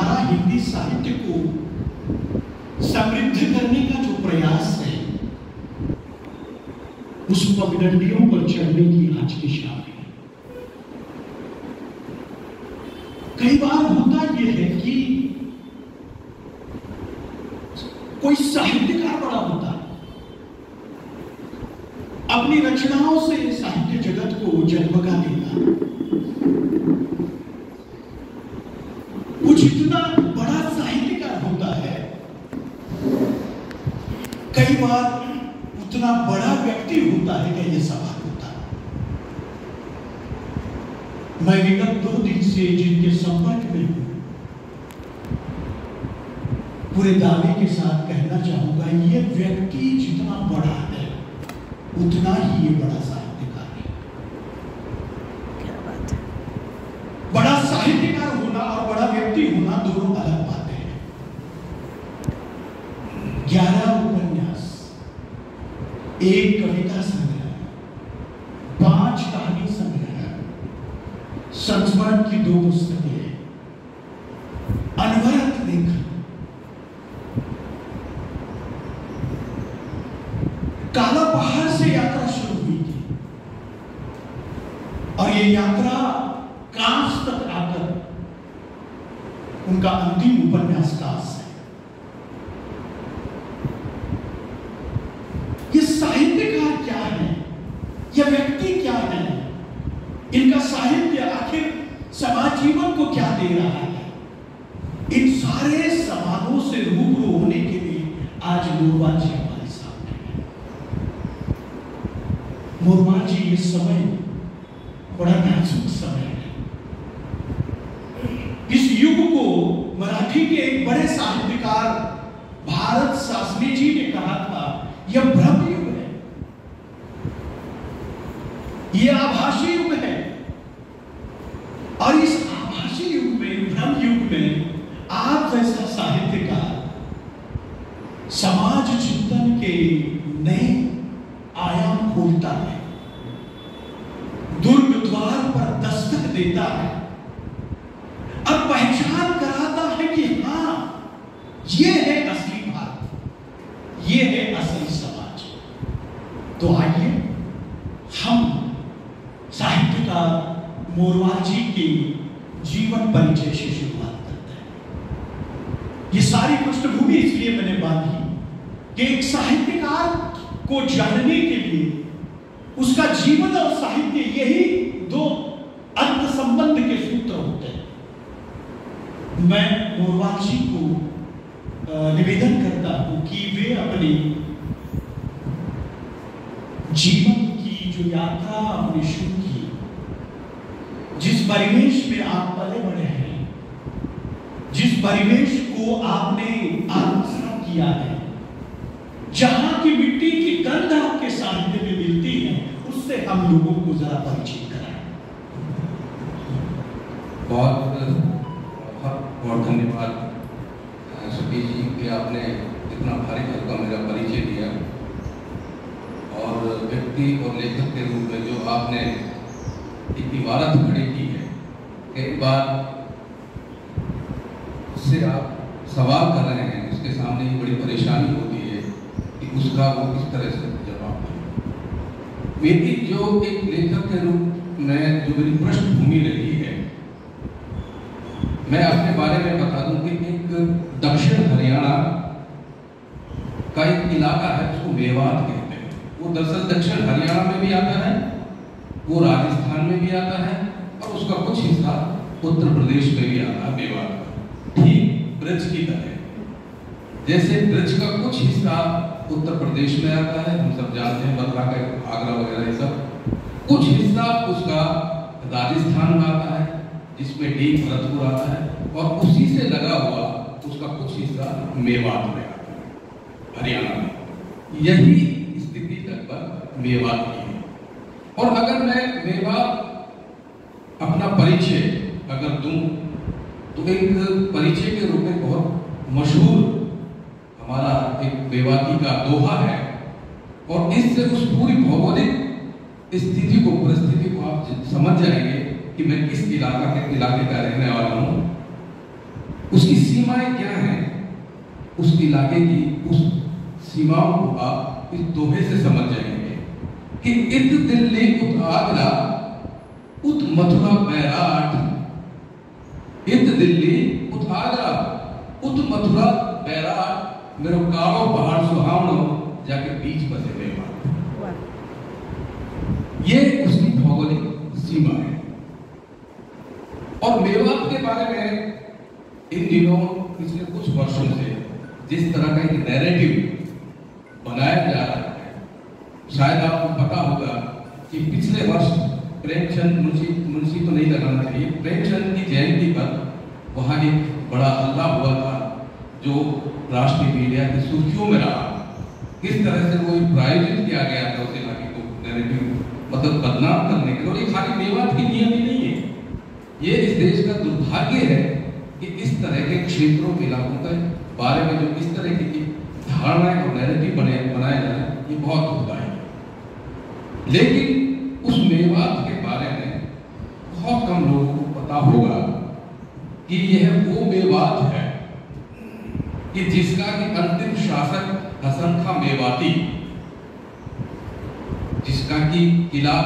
हमारा हिंदी साहित्य को समृद्ध करने का जो प्रयास है, उस पगडंडियों पर चढ़ने की आज की शाम है। कई बार होता यह है कि कोई साहित्यकार बड़ा होता है, अपनी रचनाओं से साहित्य जगत को जगमगा देता है। वो जितना बड़ा साहित्यकार होता है, कई बार उतना बड़ा व्यक्ति होता है कि यह सवाल होता है। मैं विगत 2 दिन से जिनके संपर्क में हूं, पूरे दावे के साथ कहना चाहूंगा, यह व्यक्ति जितना बड़ा है उतना ही ये बड़ा साहित्यकार है। क्या बात है। बड़ा साहित्यकार होना और बड़ा व्यक्ति होना दोनों अलग बातें हैं। 11 उपन्यास, 1 कविता संग्रह, 5 कहानी संग्रह, संस्मरण की 2 पुस्तकें, अनवरत लेखन, काला पहाड़ से यात्रा शुरू हुई थी और ये यात्रा कांस तक आकर उनका अंतिम उपन्यास कांस है। ये साहित्यकार क्या है, यह व्यक्ति क्या है, इनका साहित्य आखिर समाज जीवन को क्या दे रहा है, इन सारे सवालों से रूबरू होने के लिए आज मोरवाल जी हमारे सामने हैं। मोरवाल जी, ये समय बड़ा नाजुक समय है। इस युग को मराठी के एक बड़े साहित्यकार भारत शास्त्री जी ने कहा था, यह भ्रम युग है, यह आभासी युग है। और इस आभासी युग में, भ्रम युग में आप जैसा साहित्यकार समाज चिंतन के नए आयाम खोलता है, दुर्ग द्वार पर दस्तक देता है और पहचान कराता है कि हां, ये है असली भारत, ये है असली समाज। तो आइए हम साहित्यकार मोरवाल जी के जीवन परिचय से शुरुआत करते हैं। ये सारी पृष्ठभूमि इसलिए मैंने बांधी कि एक साहित्यकार को जानने के लिए उसका जीवन और साहित्य, यही 2 अंत संबंध के सूत्र होते हैं। मैं मोरवाल जी को निवेदन करता हूं कि वे अपनी जीवन की जो यात्रा आपने शुरू की, जिस परिवेश में आप पले बड़े हैं, जिस परिवेश को आपने आत्मसात किया है, जहां की मिट्टी की गंध आपके साहित्य में मिलती है, उससे हम लोगों को जरा परिचित कराएं। बहुत बहुत धन्यवाद सतीश जी कि आपने इतना भारी हल्का मेरा परिचय दिया, और व्यक्ति और लेखक के रूप में जो आपने एक इमारत खड़ी की है, कई बार उससे आप सवाल कर रहे हैं, उसके सामने ही बड़ी परेशानी होती है कि उसका वो किस तरह से जवाब दें। मेरी जो एक लेखक के रूप में जो मेरी पृष्ठभूमि रही है, मैं अपने बारे में बता दूं कि एक दक्षिण हरियाणा का एक इलाका है, उसको मेवात कहते हैं। वो दरअसल दक्षिण हरियाणा में भी आता है, वो राजस्थान में भी आता है, और उसका कुछ हिस्सा उत्तर प्रदेश में भी आता है, मेवात। ठीक ब्रज की तरह, जैसे ब्रज का कुछ हिस्सा उत्तर प्रदेश में आता है, हम सब जानते हैं, मथुरा का, आगरा वगैरह, ये सब। कुछ हिस्सा उसका राजस्थान में आता है, जिसमें डीग भरतपुर आता है, और उसी से लगा हुआ उसका कुछ हिस्सा मेवात में आता है, हरियाणा में। यही स्थिति लगभग मेवात की है। और अगर मैं मेवात अपना परिचय अगर दूं, तो एक परिचय के रूप में बहुत मशहूर हमारा एक मेवाती का दोहा है, और इससे उस पूरी भौगोलिक स्थिति को, परिस्थिति को आप समझ जाएंगे कि मैं किस इलाके का रहने वाला हूं। उसकी सीमाएं क्या हैं, उस इलाके की उस सीमाओं को आप इस दोहे से समझ जाएंगे कि इत दिल्ली उत आगरा उत मथुरा बैराट, इत दिल्ली उत आगरा उत मथुरा बैराट, मेरो काड़ो पहाड़ सुहावनो जाके बीच बसे मेवात। ये उसकी भौगोलिक सीमा है। और मेवात के बारे में इन दिनों पिछले कुछ वर्षों से जिस तरह का एक नैरेटिव बनाया जा रहा है, शायद आपको पता होगा कि पिछले वर्ष प्रेमचंद मुंशी तो नहीं लगाना चाहिए, प्रेमचंद की जयंती पर वहां एक बड़ा हल्ला हुआ था जो राष्ट्रीय मीडिया की सुर्खियों में रहा। किस तरह से वो प्रायोजित किया गया था उस इलाके को नैरेटिव मतलब बदनाम करने के लिए। और ये खाली मेवात की नियम ही नहीं है, ये इस देश का दुर्भाग्य है कि इस तरह के क्षेत्रों के इलाकों के बारे में जो इस तरह की धारणाएं और नैरेटिव बनाए जा रहे हैं, ये बहुत दुखदायक है। लेकिन उस मेवात के बारे में बहुत कम लोगों को पता होगा कि यह वो मेवात है कि जिसका कि अंतिम शासक हसन खां मेवाती, जिसका कि किला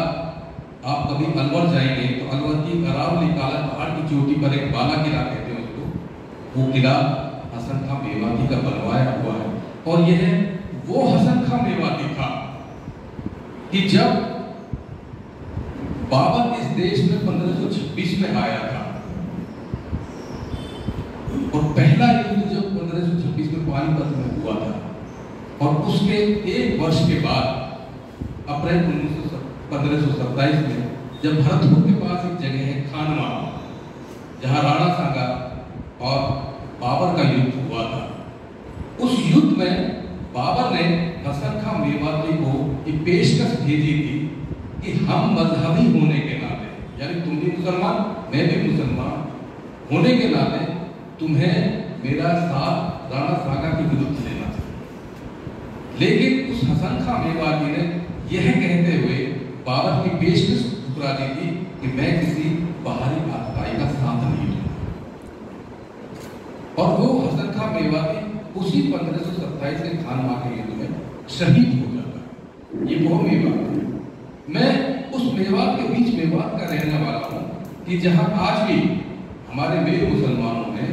आप कभी अलवर जाएंगे तो अलवर की अरावली काला पहाड़ की चोटी पर एक बाला किला कहते हैं उसको, वो किला हसन खां मेवाती का बनवाया हुआ है। और यह वो हसन खां मेवाती था कि जब बाबर इस देश में 1526 में आया था और पहला युद्ध जब 1526 में पानीपत में हुआ था, और उसके एक वर्ष के बाद अप्रैल 1527 में जब भरतपुर के पास एक जगह है खानवा, जहां राणा सांगा और बाबर का युद्ध हुआ था, उस युद्ध में बाबर ने हसन खां मेवाती को ये पेशकश भेजी थी कि हम मजहबी होने के नाते, यानी तुम भी मुसलमान मैं भी मुसलमान होने के नाते तुम्हें मेरा साथ राणा सांगा के विरुद्ध लेना चाहिए। लेकिन उस हसन खां मेवाती ने यह कहते हुए बाबर की पेशकश ठुकरा दी थी कि मैं किसी बाहरी आतताई का साथ नहीं दूंगा। और वो हसन खां मेवाती उसी 1527 के खानवा के युद्ध में शहीद हो जाता है। ये वो मेवात है। मैं उस मेवात के बीच मेवात का रहने वाला हूँ कि जहाँ आज भी हमारे वीर मुसलमानों ने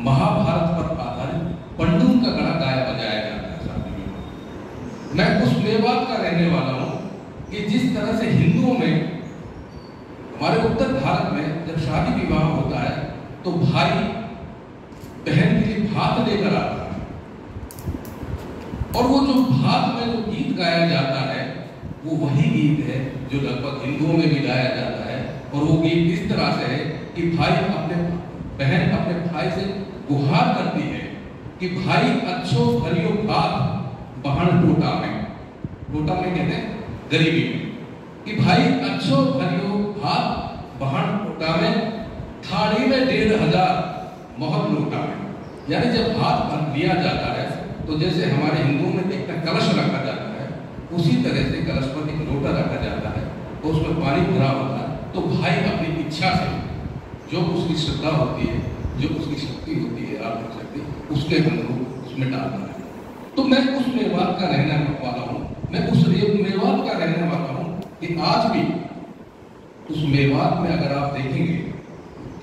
महाभारत पर आधारित पंडुम का गड़ा गाया बजाया जाता है शादी में। मैं उस मेवात का रहने वाला हूँ कि जिस तरह से हिंदुओं में हमारे उत्तर भारत में जब शादी विवाह होता है तो भाई बहन के लिए भात लेकर आता है, और वो जो भात में जो गीत गाया जाता है वो वही गीत है जो लगभग हिंदुओं में भी गाया जाता है। और वो गीत इस तरह से है कि भाई अपने बहन अपने भाई से गुहार करती है कि भाई अच्छो भरियो भात बहन टोटा में कहते हैं गरीबी में, कि भाई अच्छो भरियो भात बहन टोटा में, थाली में 1500 मोहर लोटा में। यानी जब भात लिया जाता है तो जैसे हमारे हिंदुओं में एक कलश रखा जाता है, उसी तरह से कलश पर एक लोटा रखा जाता है और उसमें पानी भरा होता है, तो भाई अपनी इच्छा से जो उसकी श्रद्धा होती है, जो उसकी शक्ति होती है, आर्थिक शक्ति, उसके अनुरूप उसमें डालता है। तो मैं उस मेवात का रहने वाला हूँ, मैं उस मेवात का रहने वाला हूँ कि आज भी उस मेवात में अगर आप देखेंगे,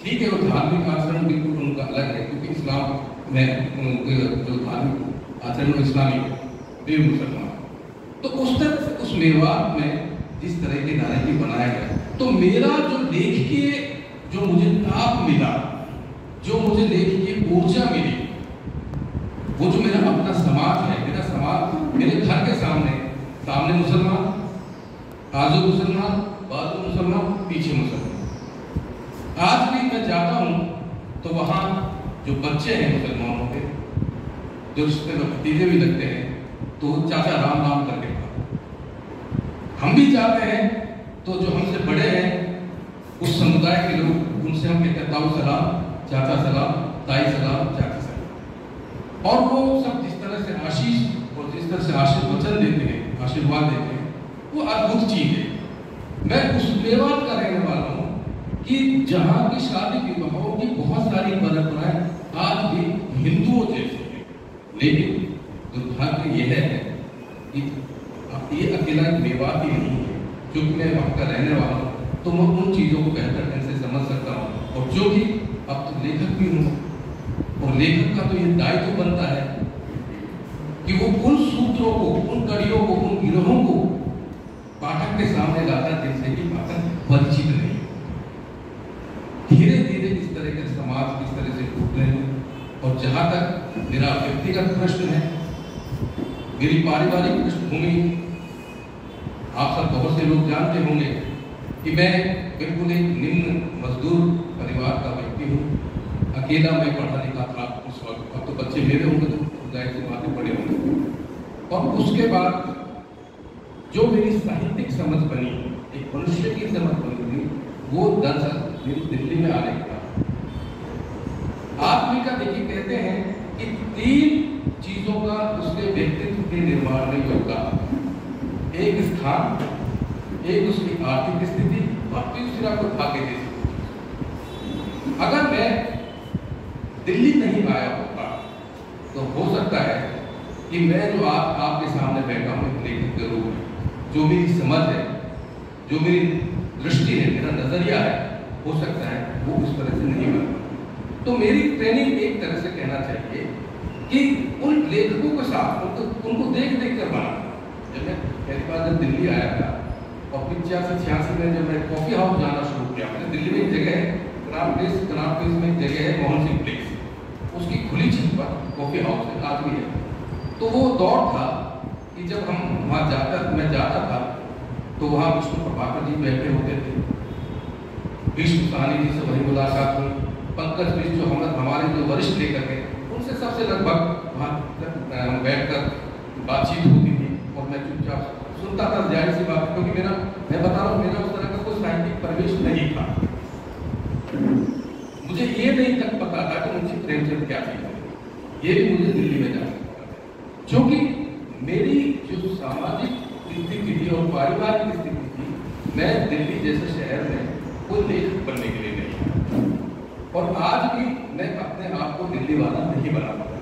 ठीक है वो धार्मिक आचरण बिल्कुल उनका अलग है, क्योंकि इस्लाम में जो धार्मिक आचरण इस्लामी है, वे मुसलमान। तो उस तरह से उस मेवात में जिस तरह के नैरेटिव बनाया गया, तो मेरा जो लेखकीय जो मुझे ताप मिला, जो मुझे लेखकीय ऊर्जा मिली, वो जो मेरा अपना समाज है, मेरा समाज मेरे घर के सामने मुसलमान, आजू मुसलमान, बाजू मुसलमान, पीछे मुसलमान। आज भी मैं जाता हूँ तो वहाँ जो बच्चे हैं मुसलमानों के, जो रिश्ते में भतीजे भी लगते हैं, तो चाचा राम राम करके हम भी जाते हैं, तो जो हमसे बड़े हैं उस समुदाय के लोग, उनसे हम कहते हैं ताऊ सलाम, चाचा सलाम, ताई सलाम, चाचा सलाम। और वो सब जिस तरह से आशीष और जिस तरह से आशीर्वचन देते हैं, आशीर्वाद देते हैं, वो अद्भुत चीज है। मैं उस मेवात का रहने वाला हूँ कि जहाँ की शादी विवाहों की बहुत सारी परंपराएं लेकिन दुर्भाग्य यह है कि अब ये अकेला एक मेवात ही नहीं है, क्योंकि मैं वहाँ का रहने वाला हूँ तो मैं उन चीज़ों को बेहतर ढंग से समझ सकता हूँ। और जो कि अब तो लेखक भी हूँ, और लेखक का तो ये दायित्व बनता है कि वो उन सूत्रों को, उन कड़ियों को, उन गिरोहों को पाठक के सामने लाता है जिनसे कि पाठक परिचित नहीं। धीरे धीरे इस तरह के समाज किस तरह से टूट रहे हैं। और जहाँ तक मेरा व्यक्तिगत प्रश्न है, मेरी पारिवारिक पृष्ठभूमि आप सब बहुत से लोग जानते होंगे कि मैं बिल्कुल एक निम्न मजदूर परिवार का व्यक्ति हूँ। अकेला मैं पढ़ा लिखा था उस वक्त, अब तो बच्चे मेरे होंगे तो जाहिर सी बातें पढ़े होंगे। और उसके बाद जो मेरी साहित्यिक समझ बनी, एक मनुष्य की समझ बनी, वो दरअसल मेरी दिल्ली में आने का। आदमी का देखिए कहते हैं कि 3 चीजों का उसके व्यक्तित्व के निर्माण में योगदान, एक स्थान, एक उसकी आर्थिक स्थिति और तीसरा को भाग्य की स्थिति। अगर मैं दिल्ली नहीं आया होता तो हो सकता है कि मैं जो आज आपके सामने बैठा हूँ एक लेखक के रूप में, जो मेरी समझ है, जो मेरी दृष्टि है, मेरा नजरिया है, हो सकता है वो उस तरह से नहीं बना। तो मेरी ट्रेनिंग एक तरह से कहना चाहिए कि उन लेखकों के साथ उनको देख देख कर बना। जब मैं पहली बार जब दिल्ली आया था और 85-86 में जब मैं कॉफी हाउस जाना शुरू किया, मैंने दिल्ली में एक जगह है कनाट प्लेस में एक जगह है मोहन सिंह प्लेस, उसकी खुली छत पर कॉफी हाउस है, आज भी है। तो वो दौर था कि जब हम वहाँ मैं जाता था तो वहाँ विष्णु प्रभाकर जी बैठे होते थे, विष्णु साहनी जी से वही मुलाकात हुई, पंकज मिश्र जो हमारे जो वरिष्ठ लेखक हैं उनसे सबसे लगभग वहाँ बैठकर बातचीत होती थी और मैं चुपचाप सुनता था। जाहिर सी बात, क्योंकि मैं बता रहा हूँ मेरा उस तरह का कोई साहित्यिक परिवेश नहीं था। मुझे ये नहीं तक पता था कि मुंशी प्रेमचंद क्या चीज है, ये भी मुझे दिल्ली में जाना पड़ा, क्योंकि मेरी जो सामाजिक स्थिति थी और पारिवारिक स्थिति थी, मैं दिल्ली जैसे शहर में कोई लेखक बनने के लिए नहीं आया। और आज भी मैं अपने आप को दिल्ली वाला नहीं बना पाता।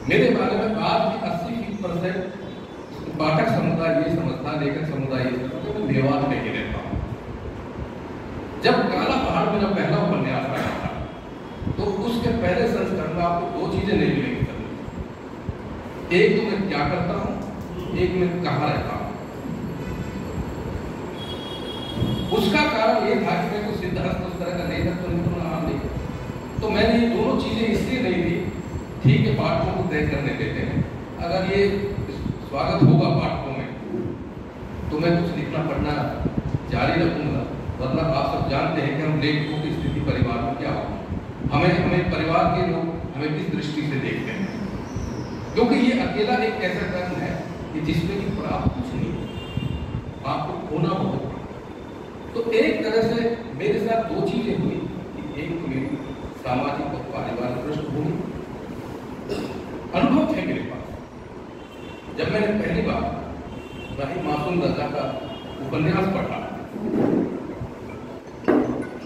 मेरे बारे में आज भी 80% पाठक समुदाय ये समझता, लेखक समुदाय ये समझता कि मैं मेवात में ही रहता हूँ। जब काला पहाड़ मेरा पहला उपन्यास आया था तो उसके पहले संस्करण में आपको 2 चीजें नहीं मिलेंगी। एक तो मैं क्या करता हूँ, एक मैं कहाँ रहता हूँ। उसका कारण ये था कि मैं कोई सिद्धार्थ उस तरह का लेखक तो नहीं, तो मैंने ये दोनों चीजें इसलिए नहीं दी। ठीक है, पाठकों को तय करने देते हैं, अगर ये स्वागत होगा पाठकों में तो मैं कुछ लिखना पढ़ना जारी रखूंगा, वरना आप सब जानते हैं कि हम लेखकों की स्थिति परिवार में क्या होगी, हमें परिवार के लोग हमें किस दृष्टि से देखते हैं, क्योंकि ये अकेला एक ऐसा कर्म है कि जिसमें कि प्राप्त कुछ नहीं, आपको खोना बहुत। तो एक तरह से मेरे साथ 2 चीजें हुई कि एक मेरी सामाजिक और पारिवारिक पृष्ठभूमि, अनुभव थे मेरे पास। जब मैंने पहली बार राही मासूम रजा का उपन्यास पढ़ा,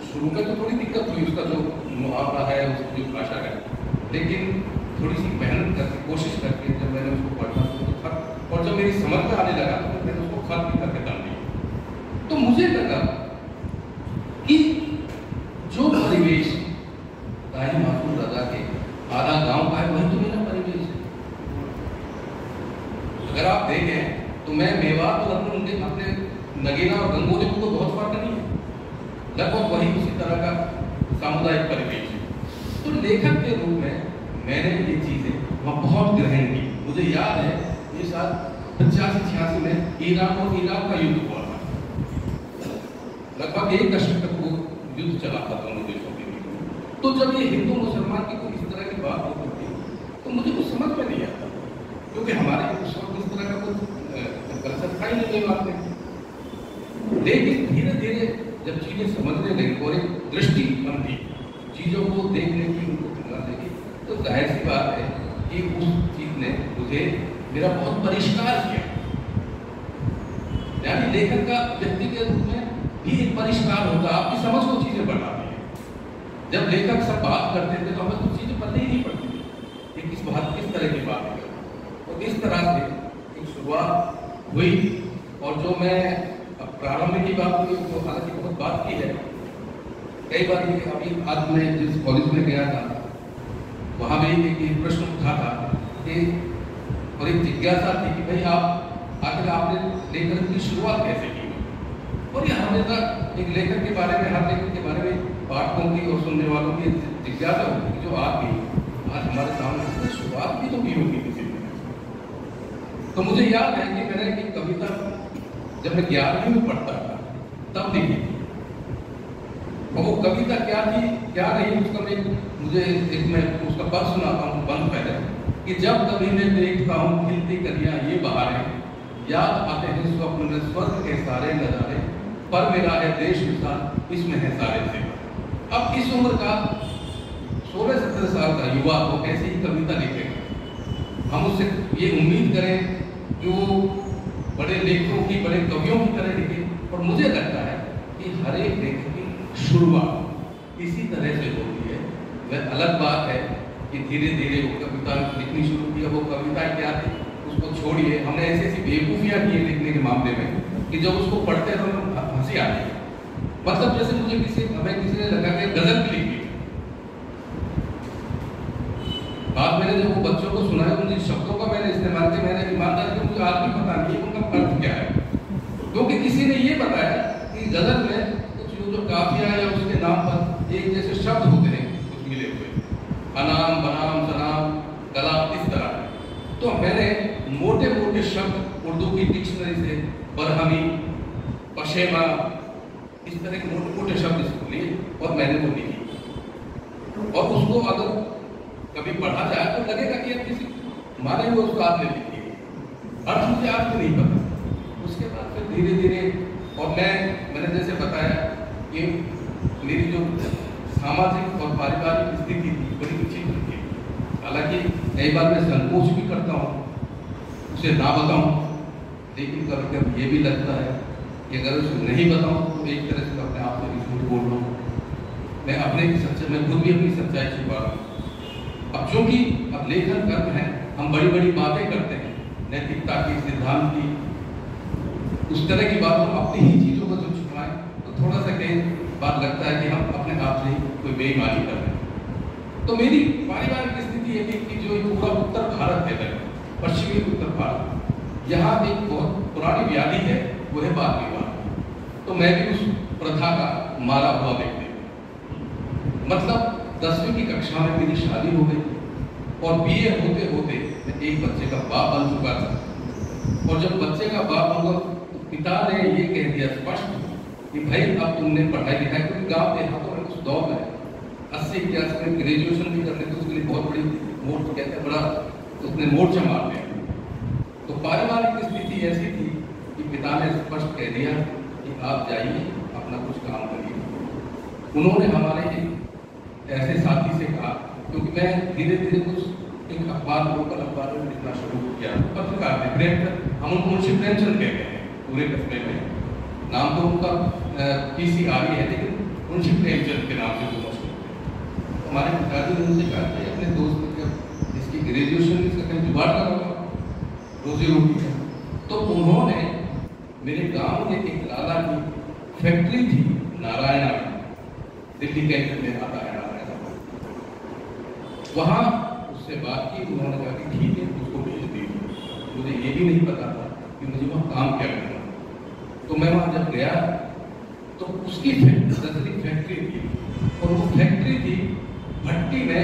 शुरू में तो थोड़ी दिक्कत हुई, उसका जो मुहावरा है, उसकी जो भाषा है, लेकिन थोड़ी सी मेहनत करके, कोशिश करके जब मैंने उसको पढ़ा तो खत, और जब मेरी समझ में आने लगा तो मैंने उसको खत भी करके डाल दिया। तो मुझे लगा कि जो परिवेश राही मासूम रजा के आधा गांव का है, वही तो मेरा परिवेश है। अगर आप देखें तो मैं मेवात और अपने नगीना और गंगोली को बहुत फर्क नहीं है, लगभग वही उसी तरह का सामुदायिक परिवेश है। तो लेखक के रूप में मैंने ये चीजें वहाँ बहुत ग्रहण की। मुझे याद है ये साल 85-86 में ईरान और इराक का युद्ध हुआ था, लगभग 1 दशक तक वो युद्ध चला था दोनों देशों के बीच। तो जब ये हिंदू मुसलमान की कोई इस तरह की बात होती थी तो मुझे कुछ समझ में नहीं आता, क्योंकि हमारे उस वक्त इस तरह का कुछ कल्चर था ही नहीं बात नहीं। लेकिन धीरे धीरे जब चीजें समझने लगी और एक दृष्टि बनी चीजों को देखने की, उनको तुलना की, तो जाहिर सी बात है कि उस चीज ने मुझे मेरा बहुत परिष्कार किया। यानी लेखक का व्यक्ति के रूप में भी एक परिष्कार होता है, आपकी समझ को चीजें बढ़ाती है। जब लेखक सब बात करते थे तो हमें कुछ चीजें पता ही नहीं पड़ती थी, एक इस बात तो इस तरह से एक शुरुआत हुई। और जो मैं प्रारंभ की बात की, तो हालांकि बहुत बात की है कई बार। अभी आज मैं जिस कॉलेज में गया था वहाँ भी एक प्रश्न उठा था कि और एक जिज्ञासा थी कि भाई आप आखिर आपने लेखन की शुरुआत कैसे की। और ये हमेशा एक लेखक के बारे में, हर लेखक के बारे में पाठकों की और सुनने वालों की जिज्ञासा होती है जो आज हमारे सामने शुरुआत भी तो की होगी किसी ने। तो मुझे याद है कि मैंने एक कविता जब मैं 11वीं में पढ़ता था तब लिखी थी। और वो कविता क्या थी क्या नहीं उसका मैं उसका पद सुनाता हूँ बंद पहले कि जब कभी मैं देखता हूँ खिलती कलियां ये बहारें, याद आते हैं स्वप्न में स्वर्ग के सारे नजारे, पर मेरा है देश विशाल इसमें है सारे से। अब इस उम्र का 16-17 साल का युवा तो ऐसी ही कविता लिखेगा। हम उससे ये उम्मीद करें कि वो बड़े लेखकों की, बड़े कवियों की तरह लिखे। और मुझे लगता है कि हर एक लेखक की शुरुआत इसी तरह से होती है। वह अलग बात है कि धीरे धीरे वो कविता लिखनी शुरू की। वो कविता क्या थी उसको छोड़िए, हमने ऐसी बेवकूफियां की लिखने के मामले में कि जब उसको पढ़ते हैं तो हंसी आती है। मतलब जैसे हमें किसी ने लगा के गजल भी लिखी। बात मैंने जब वो बच्चों को सुनाया उन शब्दों का मैंने इस्तेमाल किया, मैंने ईमानदारी से मुझे आज भी पता नहीं उनका अर्थ क्या है। क्योंकि किसी ने ये बताया कि गजल में कुछ जो काफिया या उसके नाम पर एक जैसे शब्द होते हैं कुछ मिले हुए, अनाम बनाम सनाम कला, इस तरह। तो मैंने मोटे मोटे शब्द उर्दू की डिक्शनरी से बरहमी, पशेमा, इस तरह के मोटे मोटे शब्द इसको लिए और मैंने वो लिखी। और उसको अगर कभी पढ़ा जाए तो लगेगा कि किसी माने हुए उसको आपने लिखी है, अर्थ मुझे आज भी नहीं पता। उसके बाद फिर धीरे धीरे और मैंने जैसे बताया कि मेरी जो सामाजिक और पारिवारिक स्थिति थी बड़ी विचित्र थी। हालांकि कई बार मैं संकोच भी करता हूँ उसे ना बताऊँ, लेकिन कभी कभी ये भी लगता है कि अगर उसे नहीं बताऊँ तो एक तरह से अपने आप से भी झूठ बोल रहा हूँ। मैं खुद भी अपनी सच्चाई छुपा रहा हूँ। अब चूंकि अब लेखन कर्म है, हम बड़ी बड़ी बातें करते हैं, नैतिकता की, सिद्धांत की, उस तरह की बातों अपनी ही चीजों को जो छुपाएं तो थोड़ा सा कई बार लगता है कि हम अपने आप से ही कोई बेईमानी कर रहे हैं। तो मेरी पारिवारिक स्थिति ये थी कि जो पूरा उत्तर भारत है, पश्चिमी उत्तर भारत, यहाँ एक बहुत पुरानी व्याधि है, वो है बाल विवाह। तो मैं भी उस प्रथा का मारा हुआ व्यक्ति, मतलब 10वीं की कक्षा में मेरी शादी हो गई और बीए होते होते मैं एक बच्चे का बाप बन चुका था। और जब बच्चे का बाप होगा तो पिता ने ये कह दिया स्पष्ट कि भाई अब तुमने पढ़ाई लिखाई, क्योंकि गाँव देहातों में उस दौर में 80-81 में ग्रेजुएशन भी करने तो उसके लिए बहुत बड़ी मोर्चा कहते हैं, बड़ा उसने मोर्चा मार दिया। तो पारिवारिक स्थिति ऐसी थी कि पिता ने स्पष्ट कह दिया कि आप जाइए अपना कुछ काम करिए। उन्होंने हमारे ऐसे साथी से कहा, क्योंकि मैं धीरे धीरे कुछ एक अखबार, लोकल अखबारों में लिखना शुरू किया, पत्रकार थे, प्रेमचंद, हम उनको मुंशी प्रेमचंद कहते हैं पूरे कस्बे में। नाम तो उनका PCR है, लेकिन मुंशी प्रेमचंद के नाम से वो मशहूर थे। हमारे पिताजी ने उनसे कहा कि अपने दोस्त का इसकी ग्रेजुएशन इसका कहीं जुगाड़ करोगा, रोजी रोटी है। तो उन्होंने मेरे गाँव में एक लाला की फैक्ट्री थी नारायणा में, दिल्ली कैंट में आता है नारायणा, वहाँ उससे बात की। उन्होंने कहा कि ठीक है उसको भेज दीजिए। मुझे ये भी नहीं पता था कि मुझे वहाँ काम क्या करना। तो मैं वहाँ जब गया तो उसकी फैक्ट्री थी, और वो फैक्ट्री थी भट्टी में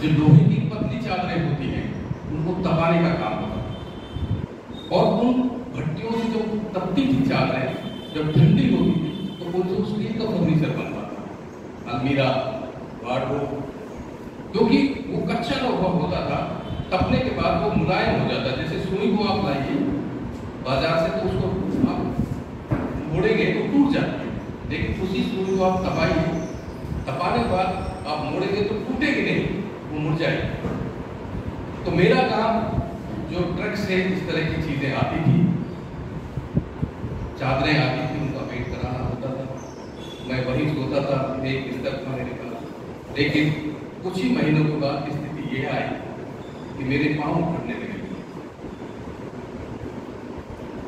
जो लोहे की पतली चादरें होती हैं उनको तपाने का काम होता। और उन भट्टियों से जो तपती थी चादरें, जब ठंडी होती थी तो उनसे स्टील का फर्नीचर बनता था, अलमीरा, वार्डरोब। क्योंकि वो कच्चा लोहा होता था, तपने के बाद वो मुलायम हो जाता। जैसे सुई को आप लाइए बाजार से तो उसको आप मोड़ेंगे तो टूट जाती है, लेकिन उसी सुई को आप तपाइए, तपाने के बाद आप मोड़ेंगे तो टूटेगी नहीं, वो मुड़ जाएगी। तो मेरा काम जो ट्रक से इस तरह की चीजें आती थी, चादरें आती थी, उनका वेट कराना होता था। मैं वहीं सोता था, एक बिस्तर था मेरे पास। लेकिन कुछ ही महीनों के बाद स्थिति ये आई कि मेरे पाँव उठने लगे।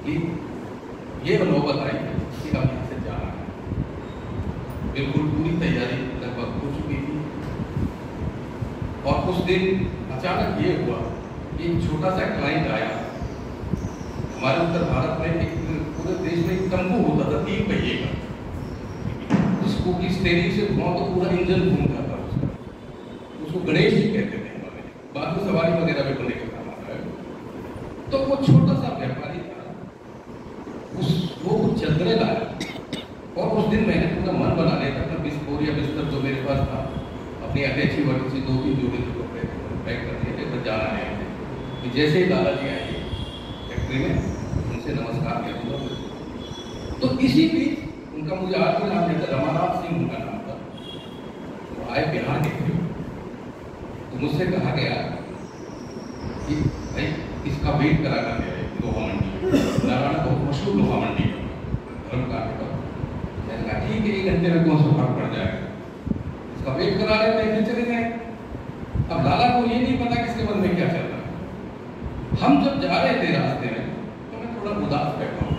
कि ये नौबत आई कि अब यहाँ से जाना है। बिल्कुल पूरी तैयारी लगभग हो चुकी थी और कुछ दिन अचानक ये हुआ कि एक छोटा सा क्लाइंट आया। हमारे उत्तर भारत में एक पूरे देश में एक टेम्पो होता था 3 पहिए का, जिसको की स्टेरिंग से घुमाओ तो पूरा इंजन घूमता था उसको गणेश जी कहते थे हमारे, बाद में सवारी वगैरह भी करने का काम आता है। तो वो छोटा सा व्यापारी था, वो कुछ चदरें लाया और उस दिन मैंने पूरा मन बना लिया था अपना बिस्तर जो मेरे पास था, अपनी अटैची वाली से 2-3 जोड़े जो कपड़े पैक कर दिए थे, जाना है कि जैसे ही दादाजी आएंगे फैक्ट्री में उनसे नमस्कार किया दूंगा। तो इसी बीच उनका मुझे आज भी नाम लेता, रमानाथ सिंह उनका नाम था। वो आए बिहार के थे, तो मुझसे कहा गया कि भाई इसका वेट करा कर गया लोहा मंडी, नारायण बहुत मशहूर लोहा मंडी धर्म का। मैंने कहा ठीक है, 1 घंटे में कौन सा फर्क पड़ जाएगा, इसका वेट करा रहे थे, फिर चले गए। अब लाला को ये नहीं पता किसके मन में क्या चल रहा है। हम जब जा रहे थे रास्ते में तो मैं थोड़ा उदास बैठा हूँ,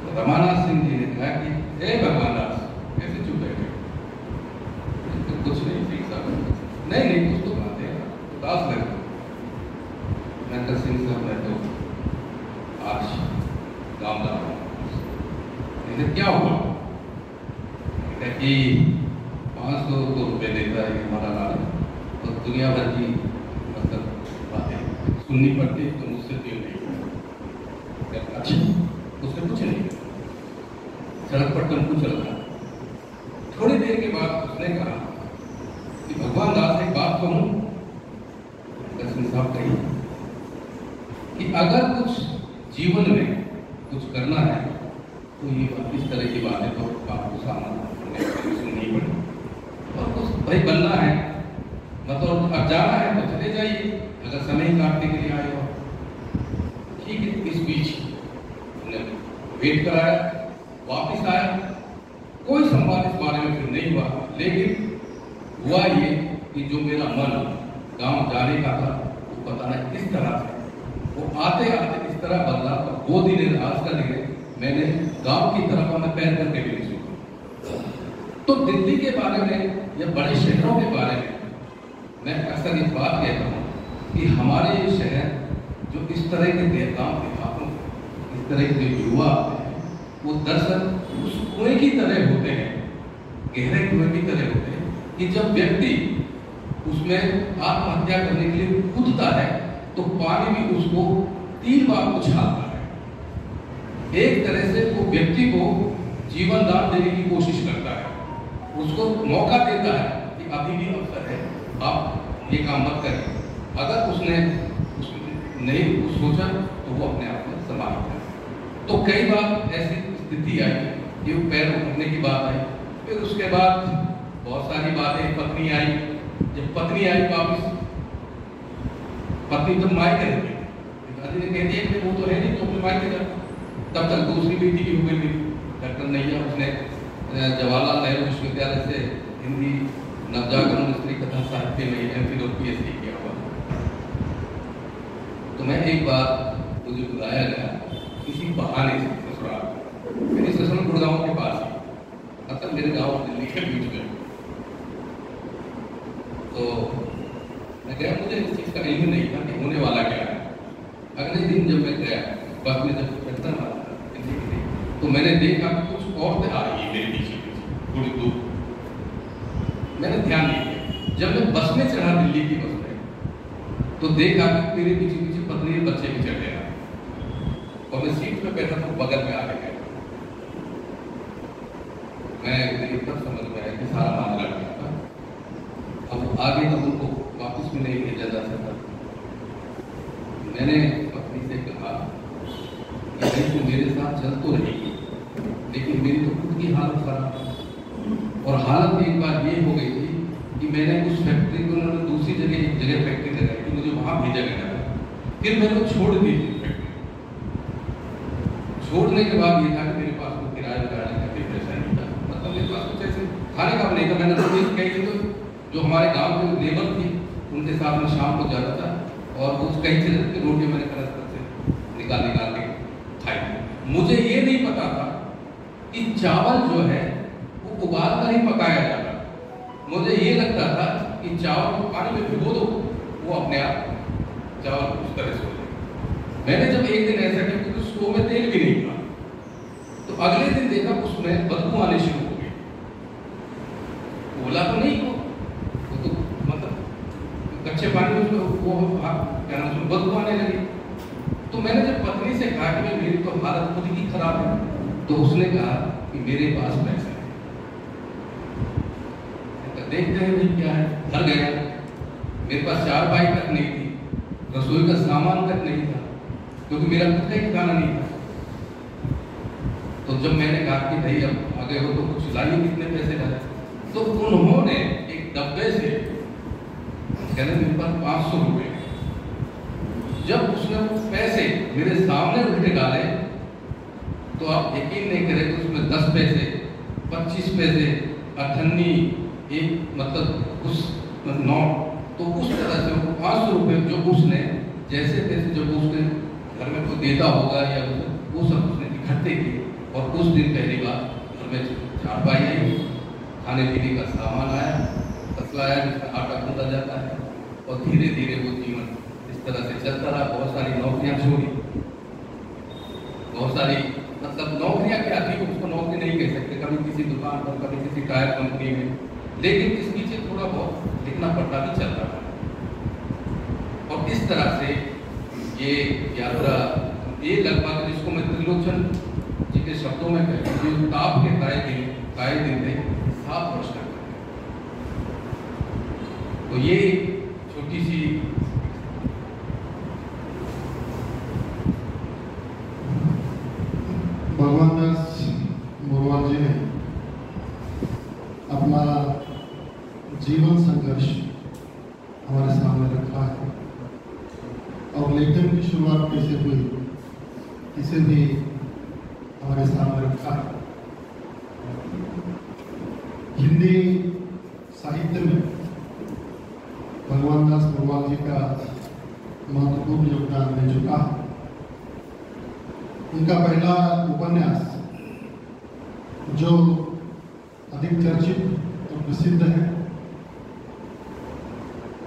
तो रमानाथ सिंह जी ने कहा कि हे भगवान दास कैसे चुप बैठे? तो कुछ नहीं सिंह साहब, नहीं कुछ तो बात है, उदास लग रहा। मैं कहा सिंह साहब मैं तो आज गाँव जा रहा हूँ। क्या हुआ? कि 500 रुपये देता है हमारा लाला और दुनिया भर की मतलब बातें सुननी पड़ती, तो मुझसे क्यों नहीं? अच्छा, उसने कुछ नहीं, सड़क पर टेम्पो चल रहा। थोड़ी देर के बाद उसने कहा कि भगवान दास एक बात कहूं, दर्शन साहब कही कि अगर कुछ जीवन में कुछ करना है तो ये इस तरह की बातें तो आपको सामना सुननी पड़े, और कुछ भाई बनना है मतलब अब जाना है तो चले जाइए, अगर समय काटने के लिए आए हो ठीक है। इस बीच हमने वेट कराया, वापिस आया, कोई संवाद इस बारे में फिर नहीं हुआ, लेकिन हुआ ये कि जो मेरा मन गांव जाने का था वो पता नहीं किस तरह से वो आते आते इस तरह बदला। और 2 दिन आज का दिन मैंने गांव की तरफ में पैर करके भी नहीं सुना। तो दिल्ली के बारे में या बड़े शहरों के बारे में मैं अक्सर इस बात कहता हूँ कि हमारे ये शहर जो इस तरह के देवताओं के हाथों, इस तरह के युवा वो दरअसल उस कुएं की तरह होते हैं, गहरे कुएं की तरह होते हैं कि जब व्यक्ति उसमें आत्महत्या करने के लिए कूदता है तो पानी भी उसको 3 बार उछालता है। एक तरह से वो व्यक्ति को जीवन दान देने की कोशिश करता है, उसको मौका देता है कि अभी भी अवसर है, आप ये काम मत करें। अगर उसने नहीं सोचा तो वो अपने आप में समाप्त है। तो कई बार ऐसी स्थिति आई कि वो पैर उठने की बात आई, फिर उसके बाद बहुत सारी बातें, पत्नी आई, जब पत्नी आई वापिस, पत्नी तो मायके रहती, पिताजी ने कह दिया कि वो तो है नहीं तो अपने मायके जा। तब तक दूसरी बेटी की हो गई थी डॉक्टर नैया, उसने जवाहरलाल नेहरू विश्वविद्यालय से हिंदी नवजागरण स्त्री कथा साहित्य में MPhil और PhD किया हुआ। तो मैं एक बार मुझे बुलाया गया किसी बहाने से ससुराल, मेरी ससुराल गुड़गांव के पास है, मतलब मेरे गांव दिल्ली के बीच में। तो मैं गया, मुझे इस चीज़ का इल्म नहीं था कि होने वाला क्या है। अगले दिन जब मैं गया बस में, जब बैठता था दिल्ली के लिए, तो मैंने देखा कि कुछ औरतें आ रही है मेरे पीछे थोड़ी दूर। मैंने ध्यान नहीं दिया। जब मैं बस में चढ़ा दिल्ली की बस में, तो देखा कि मेरे पीछे पीछे पत्नी और बच्चे भी चढ़ गए और मैं सीट पे बैठा तो बगल में आ गया। मैं तब समझ में आया कि सारा मामला क्या था। अब आगे तो उनको वापस भी नहीं भेजा जा सकता। मैंने पत्नी से कहा कि तो मेरे साथ चल तो रहेगी, लेकिन मेरी तो खुद की हालत खराब है। और हालत एक बार ये हो गई थी कि मैंने उस फैक्ट्री को, उन्होंने दूसरी जगह एक जगह फैक्ट्री लगाई थी, मुझे वहाँ भेजा गया था। फिर मैंने छोड़ दी फैक्ट्री। छोड़ने के बाद ये था कि मेरे पास कोई किराया लगाने का कोई पैसा नहीं था, मतलब मेरे पास कुछ ऐसे खाने का नहीं था। मैंने तो चीज़ कही तो जो हमारे गाँव के लेबर थी उनके साथ में शाम को जाता था और कुछ कहीं से रोटियाँ मैंने करस से निकाल के मुझे ये नहीं पता था कि चावल जो है वो उबाल कर ही पकाया जाता। मुझे ये लगता था कि चावल को पानी में भिगो दो, वो अपने आप चावल उस तरह से हो जाए। मैंने जब एक दिन ऐसा किया, क्योंकि स्टोव में तेल भी नहीं था, तो अगले दिन देखा उसमें बदबू आने शुरू हो गई। बोला तो नहीं वो तो मतलब कच्चे पानी में वो क्या नाम उसमें बदबू आने लगी। तो मैंने जब पत्नी से कहा कि मेरी तो हालत खुद ही खराब है, तो उसने कहा कि मेरे पास पैसा है। तो देखते हैं भाई क्या है। घर गया, मेरे पास चारपाई तक नहीं थी, रसोई का सामान तक नहीं था, क्योंकि मेरा खुद का ठिकाना नहीं था। तो जब मैंने कहा कि भाई अब आगे हो तो कुछ लाइए, कितने पैसे डाले, तो उन्होंने एक डब्बे से कहने मेरे पास 500 रुपए। जब उसने वो पैसे मेरे सामने उठे डाले, तो आप यकीन नहीं करें कि उसमें 10 पैसे, 25 पैसे, 98 एक मतलब उस नोट, तो उस तरह से वो 500 रुपये जो उसने जैसे तैसे जब उसने घर में कोई देता होगा या वो सब उसने इकट्ठे किए। और उस दिन पहली बार घर में चारपाई आई, खाने पीने का सामान आया, तसला आया जिसमें आटा गूंदा जाता है, और धीरे धीरे वो जीवन इस तरह से चलता रहा। बहुत सारी नौकरियां छोड़ी, बहुत सारी मतलब नौकरियां क्या थी उसको नौकरी नहीं कह सकते, कभी किसी दुकान पर, कभी किसी टायर कंपनी में, लेकिन इस पीछे थोड़ा बहुत लिखना पढ़ना भी चल रहा है। और इस तरह से ये यात्रा, ये लगभग जिसको मैं त्रिलोचन जी के शब्दों में कहूँ, जो ताप के ताए दिन थे 7 वर्ष तक। तो ये छोटी सी भगवान दास मोरवाल जी ने अपना जीवन संघर्ष हमारे सामने रखा है, और लेखन की शुरुआत कैसे हुई इसे भी हमारे सामने रखा है। हिंदी साहित्य में भगवान दास मोरवाल जी का महत्वपूर्ण योगदान दे चुका है। उनका पहला उपन्यास जो अधिक चर्चित और प्रसिद्ध है,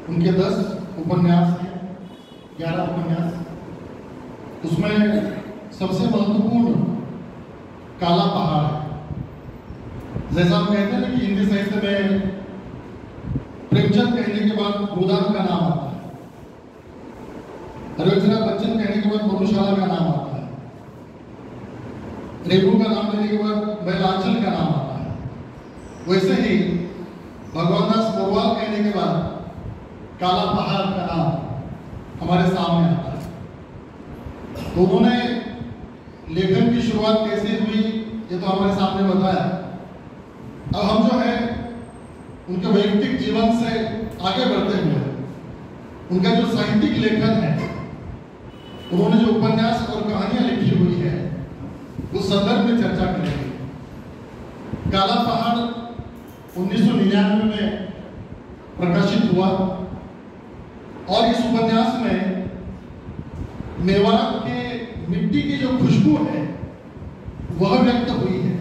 उनके 10 उपन्यास हैं, 11 उपन्यास, उसमें सबसे महत्वपूर्ण काला पहाड़ है। जैसा हम कहते हैं ना कि हिंदी साहित्य में प्रेमचंद कहने के बाद गोदान का नाम आता है, रविंद्र बच्चन कहने के बाद मधुशाला का नाम आता है, रेबू का नाम लेने के बाद बैलांचल का नाम आता है, वैसे ही भगवान दास मोरवाल कहने के बाद काला पहाड़ का नाम हमारे सामने आता है। तो उन्होंने लेखन की शुरुआत कैसे हुई ये तो हमारे सामने बताया। अब हम जो है उनके वैयक्तिक जीवन से आगे बढ़ते हुए उनका जो साहित्यिक लेखन है, उन्होंने जो उपन्यास और कहानियां लिखी हुई है, उस संदर्भ में चर्चा करेंगे। काला पहाड़ 1999 में प्रकाशित हुआ, और इस उपन्यास में मेवात के मिट्टी की जो खुशबू है वह व्यक्त हुई है।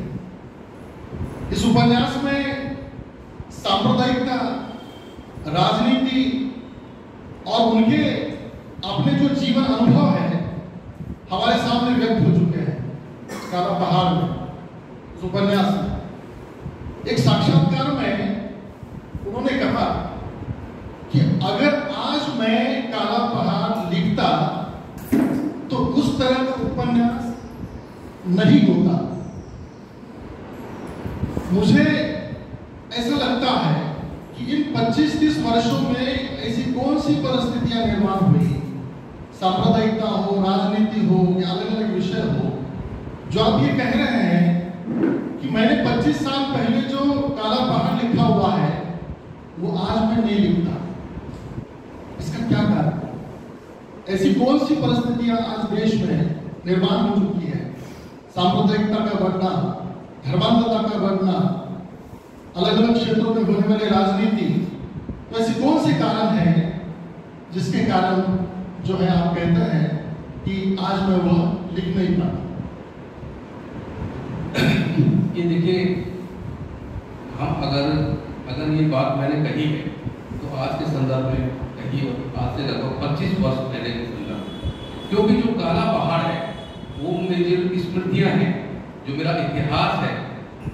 इस उपन्यास में सांप्रदायिकता, राजनीति और उनके अपने जो जीवन अनुभव है हमारे सामने व्यक्त हो चुके हैं काला पहाड़ में। इस उपन्यास में एक साक्षात्कार में उन्होंने कहा कि अगर आज मैं काला पहाड़ लिखता तो उस तरह का उपन्यास नहीं होता। मुझे ऐसा लगता है कि इन 25-30 वर्षों में ऐसी कौन सी परिस्थितियां निर्माण हुई, सांप्रदायिकता हो, राजनीति हो या अलग अलग विषय हो, जो आप ये कह रहे हैं कि मैंने 25 साल पहले जो काला पहाड़ लिखा हुआ है वो आज मैं नहीं लिखता। इसका क्या कारण? ऐसी कौन सी परिस्थितियां आज देश में निर्माण हो चुकी है? सांप्रदायिकता का बढ़ना, धर्मांधता का बढ़ना, अलग अलग क्षेत्रों में होने वाली राजनीति, तो ऐसे कौन से कारण है जिसके कारण जो है आप कहते हैं कि आज मैं वह लिख नहीं पाता। ये देखिए, हम अगर ये बात मैंने कही है तो आज के संदर्भ में कही, और आज से लगभग 25 वर्ष पहले के संदर्भ में, क्योंकि जो काला पहाड़ है वो मेरी जो स्मृतियाँ हैं, जो मेरा इतिहास है,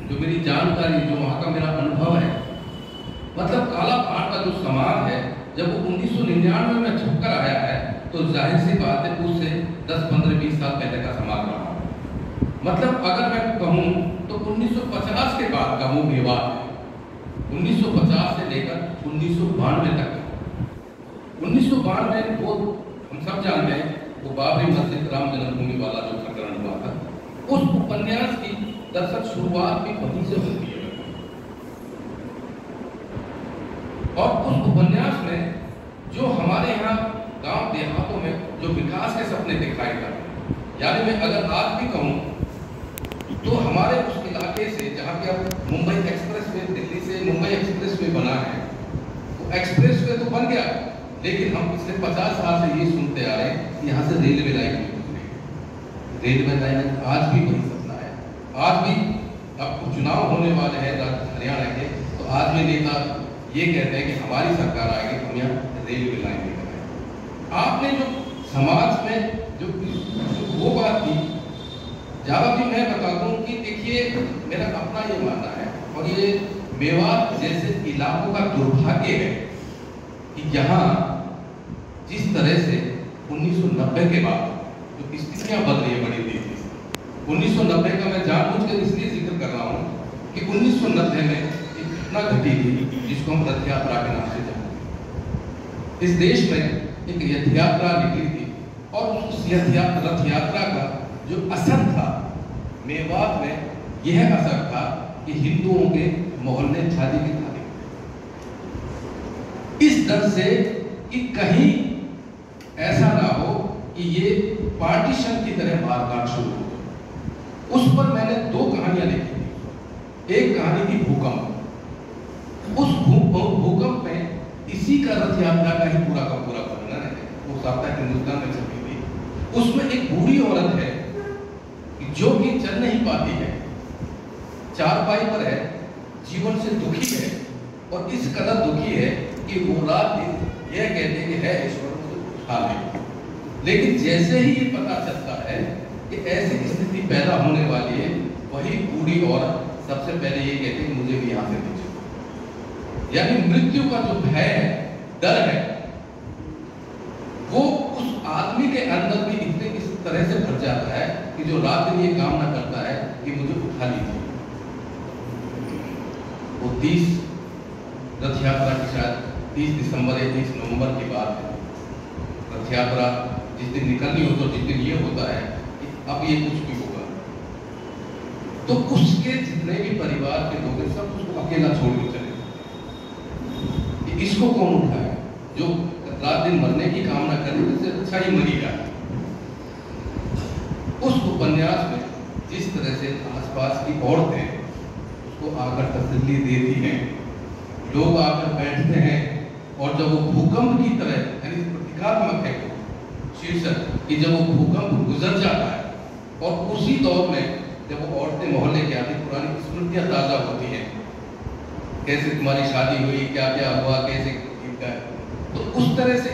जो मेरी जानकारी, जो वहाँ का मेरा अनुभव है, मतलब काला पहाड़ का जो समाज है, जब वो 1999 में छपकर आया है तो जाहिर सी बात है उससे 10, 15, 20 साल पहले का समाज रहा है। मतलब अगर मैं कहूँ तो 1950 के बाद का वो मेवात है, 1950 से लेकर 1992 तक। 1992 वो हम सब जानते हैं, वो बाबरी मस्जिद राम जन्मभूमि वाला जो प्रकरण हुआ था, उस उपन्यास की दरअसल शुरुआत भी वहीं से होती है। और उस उपन्यास में जो हमारे यहाँ गांव देहातों में जो विकास के सपने दिखाए गए, यानी मैं अगर आज भी कहूँ तो हमारे उस इलाके से जहाँ पे अब मुंबई एक्सप्रेस वे, दिल्ली से मुंबई एक्सप्रेस वे बना है, वो एक्सप्रेस वे तो बन गया, लेकिन हम पिछले 50 साल से ये सुनते आ रहे हैं कि यहाँ से रेलवे लाइन नहीं गुजरेगी। रेलवे लाइन आज भी वही सपना है। आज भी अब चुनाव होने वाले हैं हरियाणा के, तो आज भी नेता ये कहते हैं कि हमारी सरकार आएगी, हम यहाँ रेलवे लाइन नहीं बनाएंगे। आपने जो समाज में जो वो बात की, ज़्यादा भी मैं बता दूं कि देखिए, मेरा अपना ये मानना है, और ये मेवात जैसे इलाकों का दुर्भाग्य है कि यहाँ जिस तरह से 1990 के बाद जो स्थितियाँ बदली है बड़ी तेजी से। 1990 का मैं जानबूझकर इसलिए जिक्र कर रहा हूँ कि 1990 में एक घटना घटी थी जिसको हम रथ यात्रा के नाम से जानते हैं। इस देश में एक रथ यात्रा निकली थी, और उस रथ यात्रा का जो असर था मेवात में, यह असर था कि हिंदुओं के मोहल्ले शादी की थाली, इस डर से कि कहीं ऐसा ना हो कि ये पार्टीशन की तरह मारकाट शुरू हो। उस पर मैंने 2 कहानियां लिखी थी। एक कहानी थी भूकंप। उस भूकंप में इसी का रथ यात्रा का ही पूरा का पूरा वर्णन है, वो साप्ताहिक हिंदुस्तान में छपी थी। उसमें एक बूढ़ी औरत है जो कि चल नहीं पाती है, चारपाई पर है, जीवन से दुखी है, और इस कदर दुखी है कि वो रात दिन यह कहते हैं कि है ईश्वर मुझे उठा ले। लेकिन जैसे ही ये पता चलता है कि ऐसी स्थिति पैदा होने वाली है, वही बूढ़ी औरत सबसे पहले ये कहती है मुझे भी यहाँ से नीचे। यानी मृत्यु का जो भय है, डर है, वो उस आदमी के अंदर भी इतने इस तरह से भर जाता है कि जो रात दिन ये कामना करता है कि मुझे उठा लीजिए। वो 30 रथ यात्रा की शायद 30 दिसंबर या 30 नवंबर की बात है। रथ यात्रा जिस दिन निकलनी हो, तो जिस दिन ये होता है कि अब ये कुछ भी होगा, तो उसके जितने भी परिवार के लोग हैं सब उसको अकेला छोड़ के चले। इसको कौन उठाए? जो रात दिन मरने की कामना करे, उससे अच्छा ही मरेगा। उस उपन्यास में जिस तरह से आसपास की औरतें उसको आकर तसल्ली देती हैं, लोग आकर बैठते हैं, और जब वो भूकंप की तरह, यानी प्रतीकात्मक है शीर्षक कि जब वो भूकंप गुजर जाता है, और उसी दौर में जब वो औरतें मोहल्ले के आती, पुरानी स्मृतियाँ ताज़ा होती हैं, कैसे तुम्हारी शादी हुई, क्या क्या हुआ, कैसे क्या, तो उस तरह से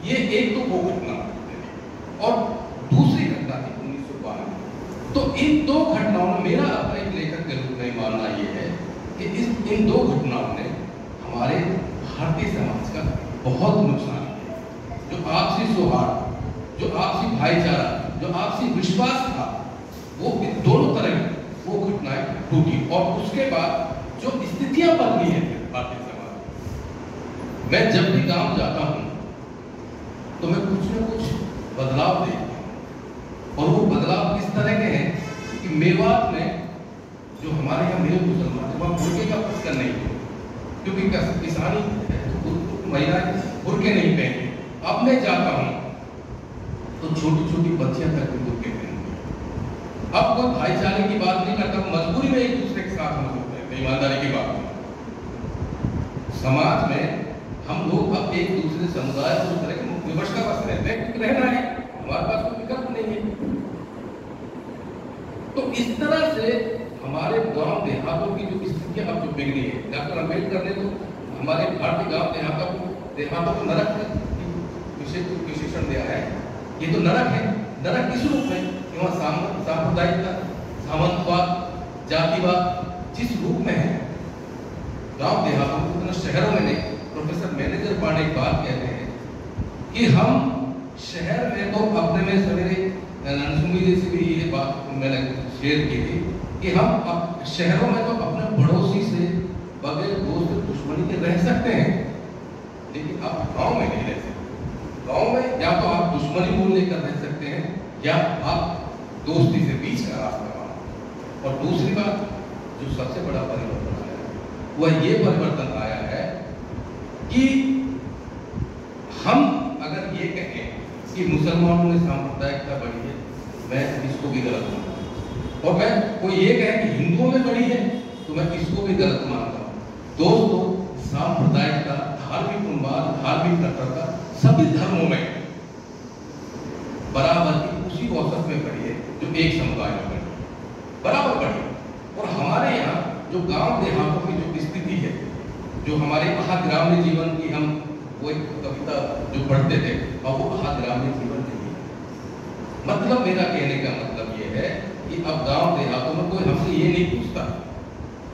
ये एक तो वो घटना, और दूसरी घटना थी 1992। तो इन 2 घटनाओं में मेरा अपना एक लेखक के रूप में मानना ये है कि इन 2 घटनाओं ने हमारे भारतीय समाज का बहुत नुकसान किया। जो आपसी सौहार्द, जो आपसी भाईचारा, जो आपसी विश्वास था, वो दोनों तरह वो घटनाएं टूटी, और उसके बाद जो स्थितियां बदली हैं भारतीय समाज। मैं जब भी गांव जाता हूं तो मैं कुछ न कुछ बदलाव देखता हूं, और वो बदलाव किस तरह के हैं कि मेवात में जो हमारे यहाँ मेरे मुसलमान वहाँ बुर्के का प्रचलन नहीं है, क्योंकि किसानी तो महिलाएं बुर्के नहीं पहनती। अब मैं जाता हूँ तो छोटी छोटी बच्चियां तक बुर्के पहनती। अब कोई भाईचारे की बात नहीं करता, मजबूरी में एक दूसरे के साथ हम होते हैं, ईमानदारी की बात नहीं। समाज में हम लोग अब एक दूसरे समुदाय को उस तरह के विवश का बस रहते हैं, रहना है, हमारे पास कोई विकल्प नहीं है। तो इस तरह से हमारे गांव देहातों की जो स्थितियां अब जो बिगड़ी है, डॉक्टर अम्बेडकर ने तो हमारे भारतीय गांव देहातों को नरक विशेषण दिया है। ये तो नरक है। नरक किस रूप में? वहाँ सांप्रदायिकता, सामंतवाद, जातिवाद जिस रूप में है गांव देहातों में, शहरों में नहीं। प्रोफेसर मैनेजर पांडे एक बात कहते हैं कि हम शहर में तो अपने में सवेरे रणसुमी जी से भी ये बात मैंने शेयर की थी कि हम शहरों में तो अपने पड़ोसी से बगैर दोस्त दुश्मनी के रह सकते हैं, लेकिन आप गांव में नहीं रह सकते। गांव में या तो आप दुश्मनी बोल लेकर रह सकते हैं या आप दोस्ती से बीच का रास्ता पाओ। और दूसरी बात जो सबसे बड़ा परिवर्तन आया है वह ये परिवर्तन आया है कि हम अगर ये कहें कि मुसलमानों में सांप्रदायिकता बढ़ी है, मैं इसको भी गलत मानता हूँ। और मैं कोई ये कहे कि हिंदुओं में बढ़ी है तो मैं इसको भी गलत मानता हूँ। दोस्तों, सांप्रदायिकता, धार्मिक उन्माद, धार्मिक कट्टरता सभी धर्मों में बराबर की उसी औसत में बढ़ी है जो एक समुदाय में बढ़ी, बराबर बढ़ी। और हमारे यहाँ जो गांव देहातों की जो स्थिति है, जो हमारे कहा ग्रामीण जीवन की हम वो एक कविता जो पढ़ते थे और वो कहा ग्रामीण जीवन नहीं है। मतलब मेरा कहने का मतलब ये है कि अब गांव देहातों में कोई हमसे ये नहीं पूछता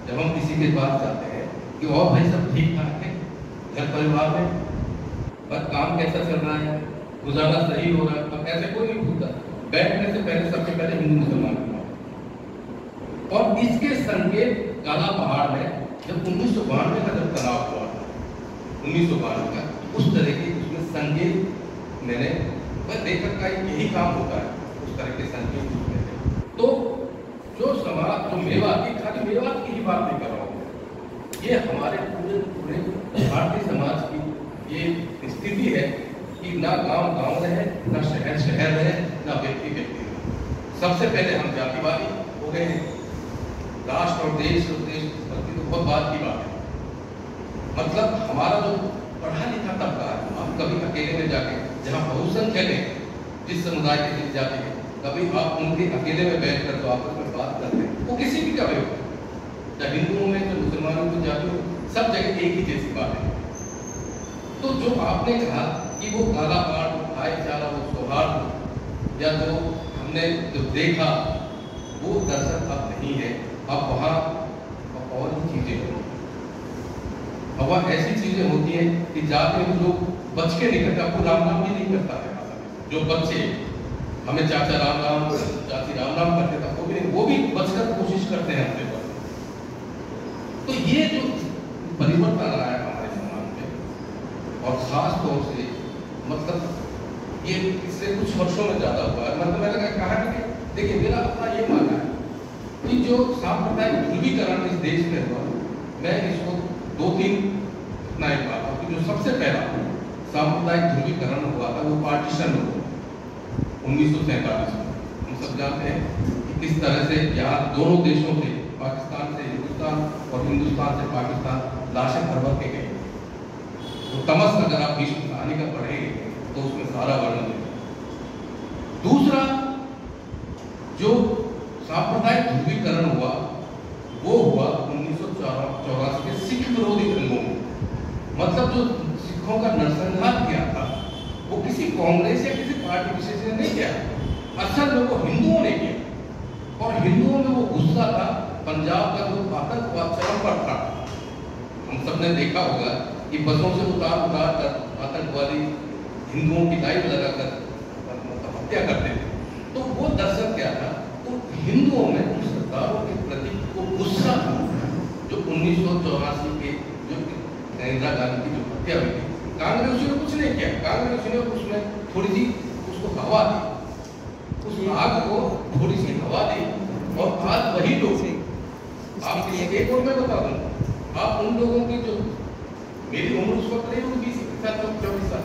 जब हम किसी के पास जाते हैं कि और भाई सब ठीक ठाक है, घर परिवार में बस काम कैसा चल रहा है, गुजारा सही हो रहा है। अब ऐसे कोई नहीं पूछता। बैठने से पहले सबसे पहले हिंदू मुसलमान। और इसके संकेत काला पहाड़ में जब 1992 का जब तनाव हुआ, 1992 का उस तरह के उसमें संकेत मैंने देखा का यही काम होता है, उस तरह के संकेत उसमें थे। तो जो समाज जो मेवात की, खाली मेवात की ही बात नहीं कर रहा हूँ, ये हमारे पूरे भारतीय समाज की ये स्थिति है कि ना गांव गांव रहे, ना शहर शहर रहे, ना व्यक्ति व्यक्ति रहे। सबसे पहले हम जातिवादी हो गए हैं। राष्ट्र और देश प्रति तो बहुत बात की बात है। मतलब हमारा जो पढ़ा लिखा तबका है, हम कभी अकेले में जाके जहाँ बहुसंख्यक है, जिस समुदाय के जिस जाति के, कभी आप उनके अकेले में बैठकर तो आपस में बात करते हैं, वो किसी भी का भी हो, चाहे हिंदुओं में चाहे मुसलमानों की जाति हो, सब जगह एक ही जैसी बात है। तो जो आपने कहा कि वो काला पहाड़, वो भाईचारा, वो सौहार्द या जो हमने जो देखा वो दरअसल अब नहीं है। अब वहाँ और ही चीजें होती हैं। अब वहाँ ऐसी चीजें होती हैं कि जाते हैं लोग बच के निकलते, आपको राम नाम भी नहीं करता है। जो बच्चे हमें चाचा राम नाम, चाची राम नाम करते थे, वो भी नहीं, वो भी बचकर कोशिश करते हैं अपने पर। तो ये जो परिवर्तन आया है हमारे समाज में, और खास तौर से मतलब ये पिछले कुछ वर्षों में ज्यादा हुआ है। मतलब मैंने कहा कि देखिए, मेरा अपना ये मानना है कि जो सांप्रदायिक ध्रुवीकरण इस देश में हुआ, मैं इसको दो तीन इतना एक बात है कि जो सबसे पहला सांप्रदायिक ध्रुवीकरण हुआ था वो पार्टीशन हुआ 1947 में। हम सब जानते हैं कि किस तरह से यहाँ दोनों देशों से, पाकिस्तान से हिंदुस्तान और हिंदुस्तान से पाकिस्तान लाशें भर भर के गई। तो तमस अगर आप भीष्म कहानी का पढ़ेंगे तो उसमें सारा वर्णन है। दूसरा जो सांप्रदायिक ध्रुवीकरण हुआ वो हुआ 1984 के सिख विरोधी दंगों में। मतलब जो सिखों का नरसंहार किया था वो किसी कांग्रेस या किसी पार्टी विशेष ने नहीं किया, असल में वो हिंदुओं ने किया। और हिंदुओं में वो गुस्सा था, पंजाब का जो आतंकवाद चरम पर था। हम सबने देखा होगा कि बसों से उतार कर आतंकवादी हिंदुओं की लाइट लगाकर हत्या करते थे। तो वो दर्शक क्या था, तो हिंदुओं में उन सरदारों के प्रति वो गुस्सा था जो 1984 के जो इंदिरा गांधी की जो हत्या हुई थी। कांग्रेसियों ने कुछ नहीं किया, कांग्रेसियों ने उसमें थोड़ी सी उसको हवा दी, उस आग को थोड़ी सी हवा दी। और आज वही लोग, आपके एक और मैं बता दूं, आप उन लोगों की जो मेरी उम्र उस वक्त रही होगी 24 साल,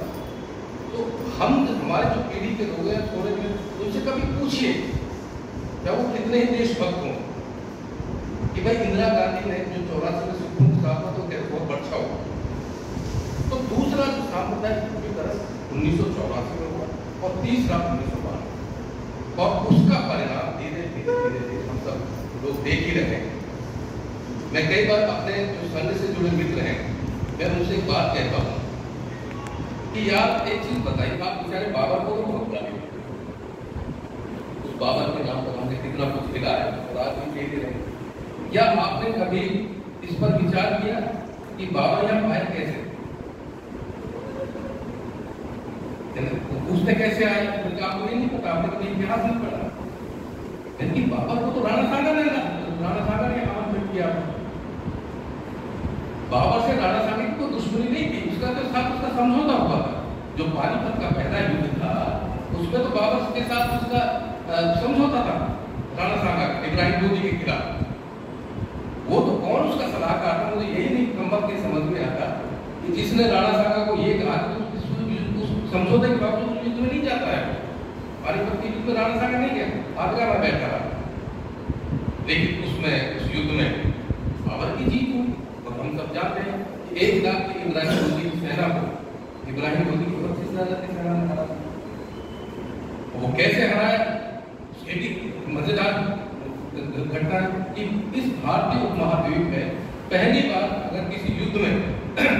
तो हम हमारे जो पीढ़ी के लोग हैं थोड़े में, उनसे कभी पूछिए क्या वो कितने ही देशभक्त हों कि भाई इंदिरा गांधी ने जो 84 में सिखों को साफ तो कैसे बहुत अच्छा हुआ। तो दूसरा जो सांप्रदायिक ध्रुवीकरण 1984 में हुआ और तीसरा 1992, और उसका परिणाम धीरे धीरे हम सब लोग देख ही रहे हैं। मैं कई बार अपने जो सैन्य से जुड़े मित्र हैं, मैं उनसे एक बात कहता हूँ कि यार एक चीज बताइए, आप बेचारे बाबर को तो बहुत गाली देते हैं, उस बाबर के नाम पर हमने कितना कुछ लिखा है और आज भी कह रहे हैं। क्या आपने कभी इस पर विचार किया कि बाबर यहाँ आए कैसे, पूछते कैसे आए? क्योंकि आपको ये नहीं पता, आपने कभी इतिहास नहीं पढ़ा। लेकिन बाबर को तो राणा सांगा ने आमंत्रित किया। बाबर से राणा सांगा की कोई दुश्मनी नहीं थी, उसका तो साथ उसका समझौता हुआ था। जो पानीपत का पहला युद्ध था उसमें तो बाबर के साथ उसका समझौता था राणा सांगा इब्राहिम लोदी के खिलाफ। वो तो कौन उसका सलाहकार था, मुझे यही नहीं कम्बल के समझ में आता कि जिसने राणा सांगा को ये कहा कि समझौते के बावजूद युद्ध में नहीं जाता है। पानीपत के युद्ध में राणा सांगा नहीं गया, आगरा में बैठा रहा। लेकिन उसमें उस युद्ध में बाबर की जीत हुई। और हम सब जानते हैं कि 1 लाख की इब्राहिम लोदी की सेना को इब्राहिम लोदी की 25,000 की सेना ने हरा। वो कैसे हराया? एक मजेदार घटना कि इस भारतीय उपमहाद्वीप में पहली बार अगर किसी युद्ध में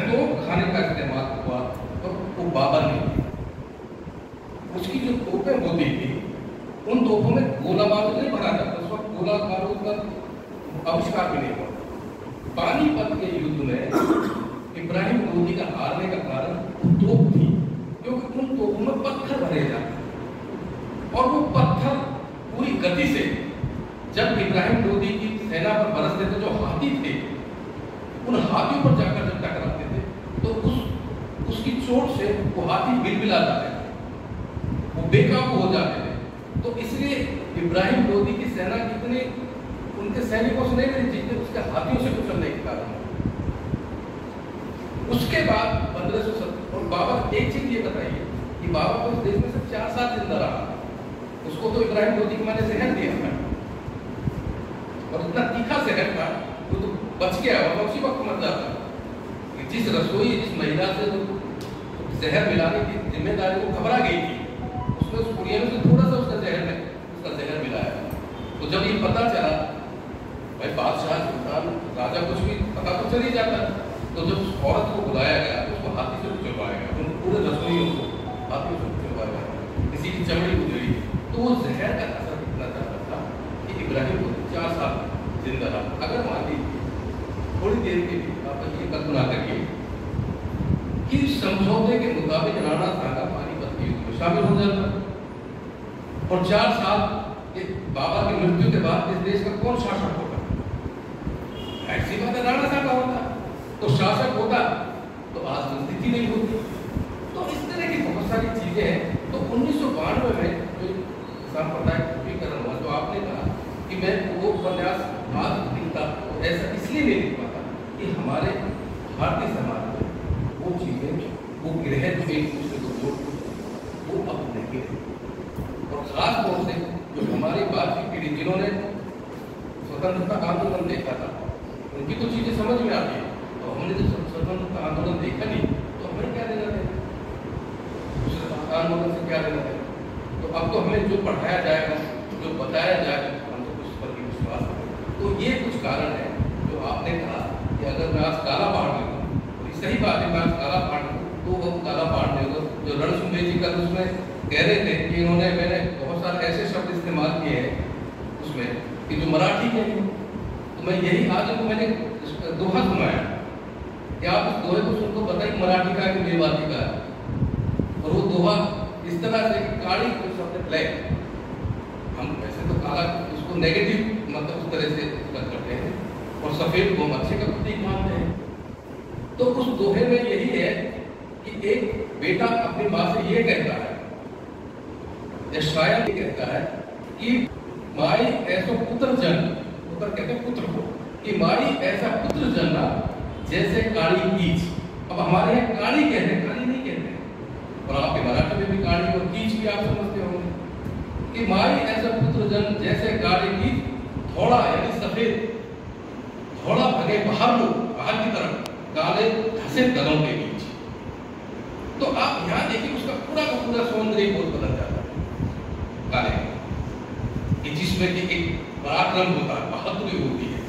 तोप खाने का इस्तेमाल हुआ तो वो बाबर ने। उसकी जो तोपें होती थी उन तोपों में गोला बारूद नहीं भरा जाता, उस वक्त गोला बारूद का आविष्कार भी नहीं हुआ। पानीपत के युद्ध में इब्राहिम लोदी का हारने का कारण तोप थी, क्योंकि उन तोपों में पत्थर भरे जाते और वो पत्थर पूरी गति से जब इब्राहिम लोदी की सेना पर बरसते थे, जो हाथी थे उन हाथियों पर जाकर जब टकराते थे तो उसकी चोट से वो हाथी बिलबिला जाते थे, वो बेकाबू हो जाते थे। तो इसलिए इब्राहिम लोदी की सेना कितने उनके सैनिकों से नहीं रही जितने उसके हाथियों से कुचलने के कारण। उसके बाद 1570 और बाबर एक चीज ये बताइए कि बाबर को इस देश में सिर्फ 4 साल जिंदा रहा। उसको तो इब्राहिम लोदी की मां ने जहर दिया था और इतना तीखा जहर था वो तो बच गया और उसी वक्त मर जाता। जिस रसोई जिस महिला से जहर मिलाने की जिम्मेदारी वो घबरा गई थी, उसने उस कुड़िया में से थोड़ा सा उसका जहर मिलाया। तो जब ये पता चला, भाई बादशाह सुल्तान राजा कुछ भी पता तो चल ही जाता, तो जब उस औरत को बुलाया गया तो उसको हाथी से चलवाया गया, उन पूरे रसोइयों को हाथी से चलवाया गया, किसी की चमड़ी उधेड़ी। तो वो जहर का असर इतना ज्यादा था कि इब्राहिम को 4 साल जिंदा रहा। अगर मान लीजिए थोड़ी देर के लिए आप ये कल्पना करिए कि समझौते के मुताबिक राणा सांगा पानीपत के युद्ध में शामिल हो जाता और 4 साल के बाबर की मृत्यु के बाद इस देश का कौन शासक होगा? ऐसी बात है, राणा सांगा होता। तो शासक होता तो आज स्थिति नहीं होती। तो इस तरह की बहुत सारी चीजें हैं। तो 1992 में जो सांप्रदायिक ध्रुवीकरण हुआ, जो आपने कहा कि मैं वो उपन्यास आज लिखता, तो ऐसा इसलिए नहीं लिख पाता कि हमारे भारतीय समाज में वो चीजें वो ग्रह जो एक दूसरे को जोड़ते वो अब नहीं रहे। और खास तौर से जो हमारी बात की पीढ़ी जिन्होंने स्वतंत्रता आंदोलन देखा था, उनकी तो चीजें समझ में आती है। तो हमने जब स्वतंत्रता आंदोलन देखा नहीं तो हमें क्या देना है, आंदोलन से क्या देना है? तो अब तो हमें जो पढ़ाया जाएगा, जो बताया जाएगा, हम तो कुछ पर विश्वास करें। तो ये कुछ कारण है जो आपने कहा कि अगर मैं आज काला पहाड़ लूँ, तो सही बात है, मैं आज काला पहाड़ लूँ तो वो काला पहाड़ लेगा। जो रणसुंबे जी कल उसमें कह रहे थे कि मैंने बहुत सारे ऐसे शब्द इस्तेमाल किए हैं उसमें कि जो मराठी के हैं। तो मैं यही आज उनको मैंने दोहा सुनाया कि आप उस दोहे को सुनको बताइए मराठी का है कि मेवाती का है। और वो दोहा इस तरह से कि काली कोई शब्द ब्लैक, हम वैसे तो काला उसको नेगेटिव मतलब उस तरह से करते हैं और सफेद को हम अच्छे का प्रतीक मानते हैं। तो उस दोहे में यही है कि एक बेटा अपनी माँ से ये कहता है, या शायद ये कहता है कि माई ऐसा पुत्र जन, पुत्र कहते हैं पुत्र को, कि माई ऐसा पुत्र जनना जैसे काली कीच। अब हमारे यहाँ काली कहते हैं, काली नहीं कहते हैं। और आपके मराठी में भी काली और कीच भी आप समझते होंगे कि माई ऐसा पुत्र जन जैसे काली कीच, थोड़ा यानी सफेद, थोड़ा भगे बाहर लो, बाहर की तरफ, काले धसे दलों के बीच। तो आप यहाँ देखिए उसका पूरा का पूरा सौंदर्य बहुत बदल जाता है काले, जिसमें कि एक पराक्रम होता है, बहादुरी होती है।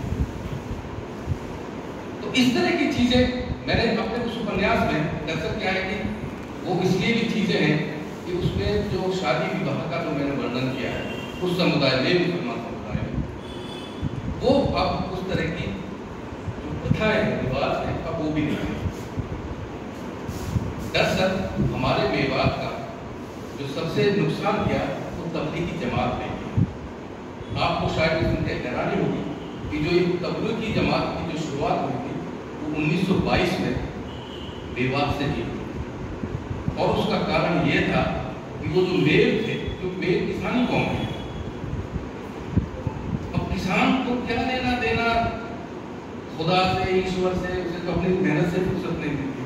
तो इस तरह की चीजें मैंने अपने उस उपन्यास में, दरअसल क्या है कि वो इसलिए भी चीजें हैं कि उसमें जो शादी विवाह का जो मैंने वर्णन किया है उस समुदाय में, मुसलमान समुदाय में, वो अब उस तरह की जो प्रथाएं रिवाज है अब वो भी नहीं है। दरअसल हमारे मेवात का जो सबसे नुकसान किया वो तबलीगी जमात ने किया। आपको शायद सुनकर हैरानी होगी कि जो ये तबलीगी जमात की जो शुरुआत हुई थी वो 1922 में मेवात से की और उसका कारण ये था कि वो जो मेव थे, जो मेव किसानी कौम है, अब किसान को क्या लेना देना खुदा से, ईश्वर से, उसे तो अपनी मेहनत से फुर्सत नहीं मिलती,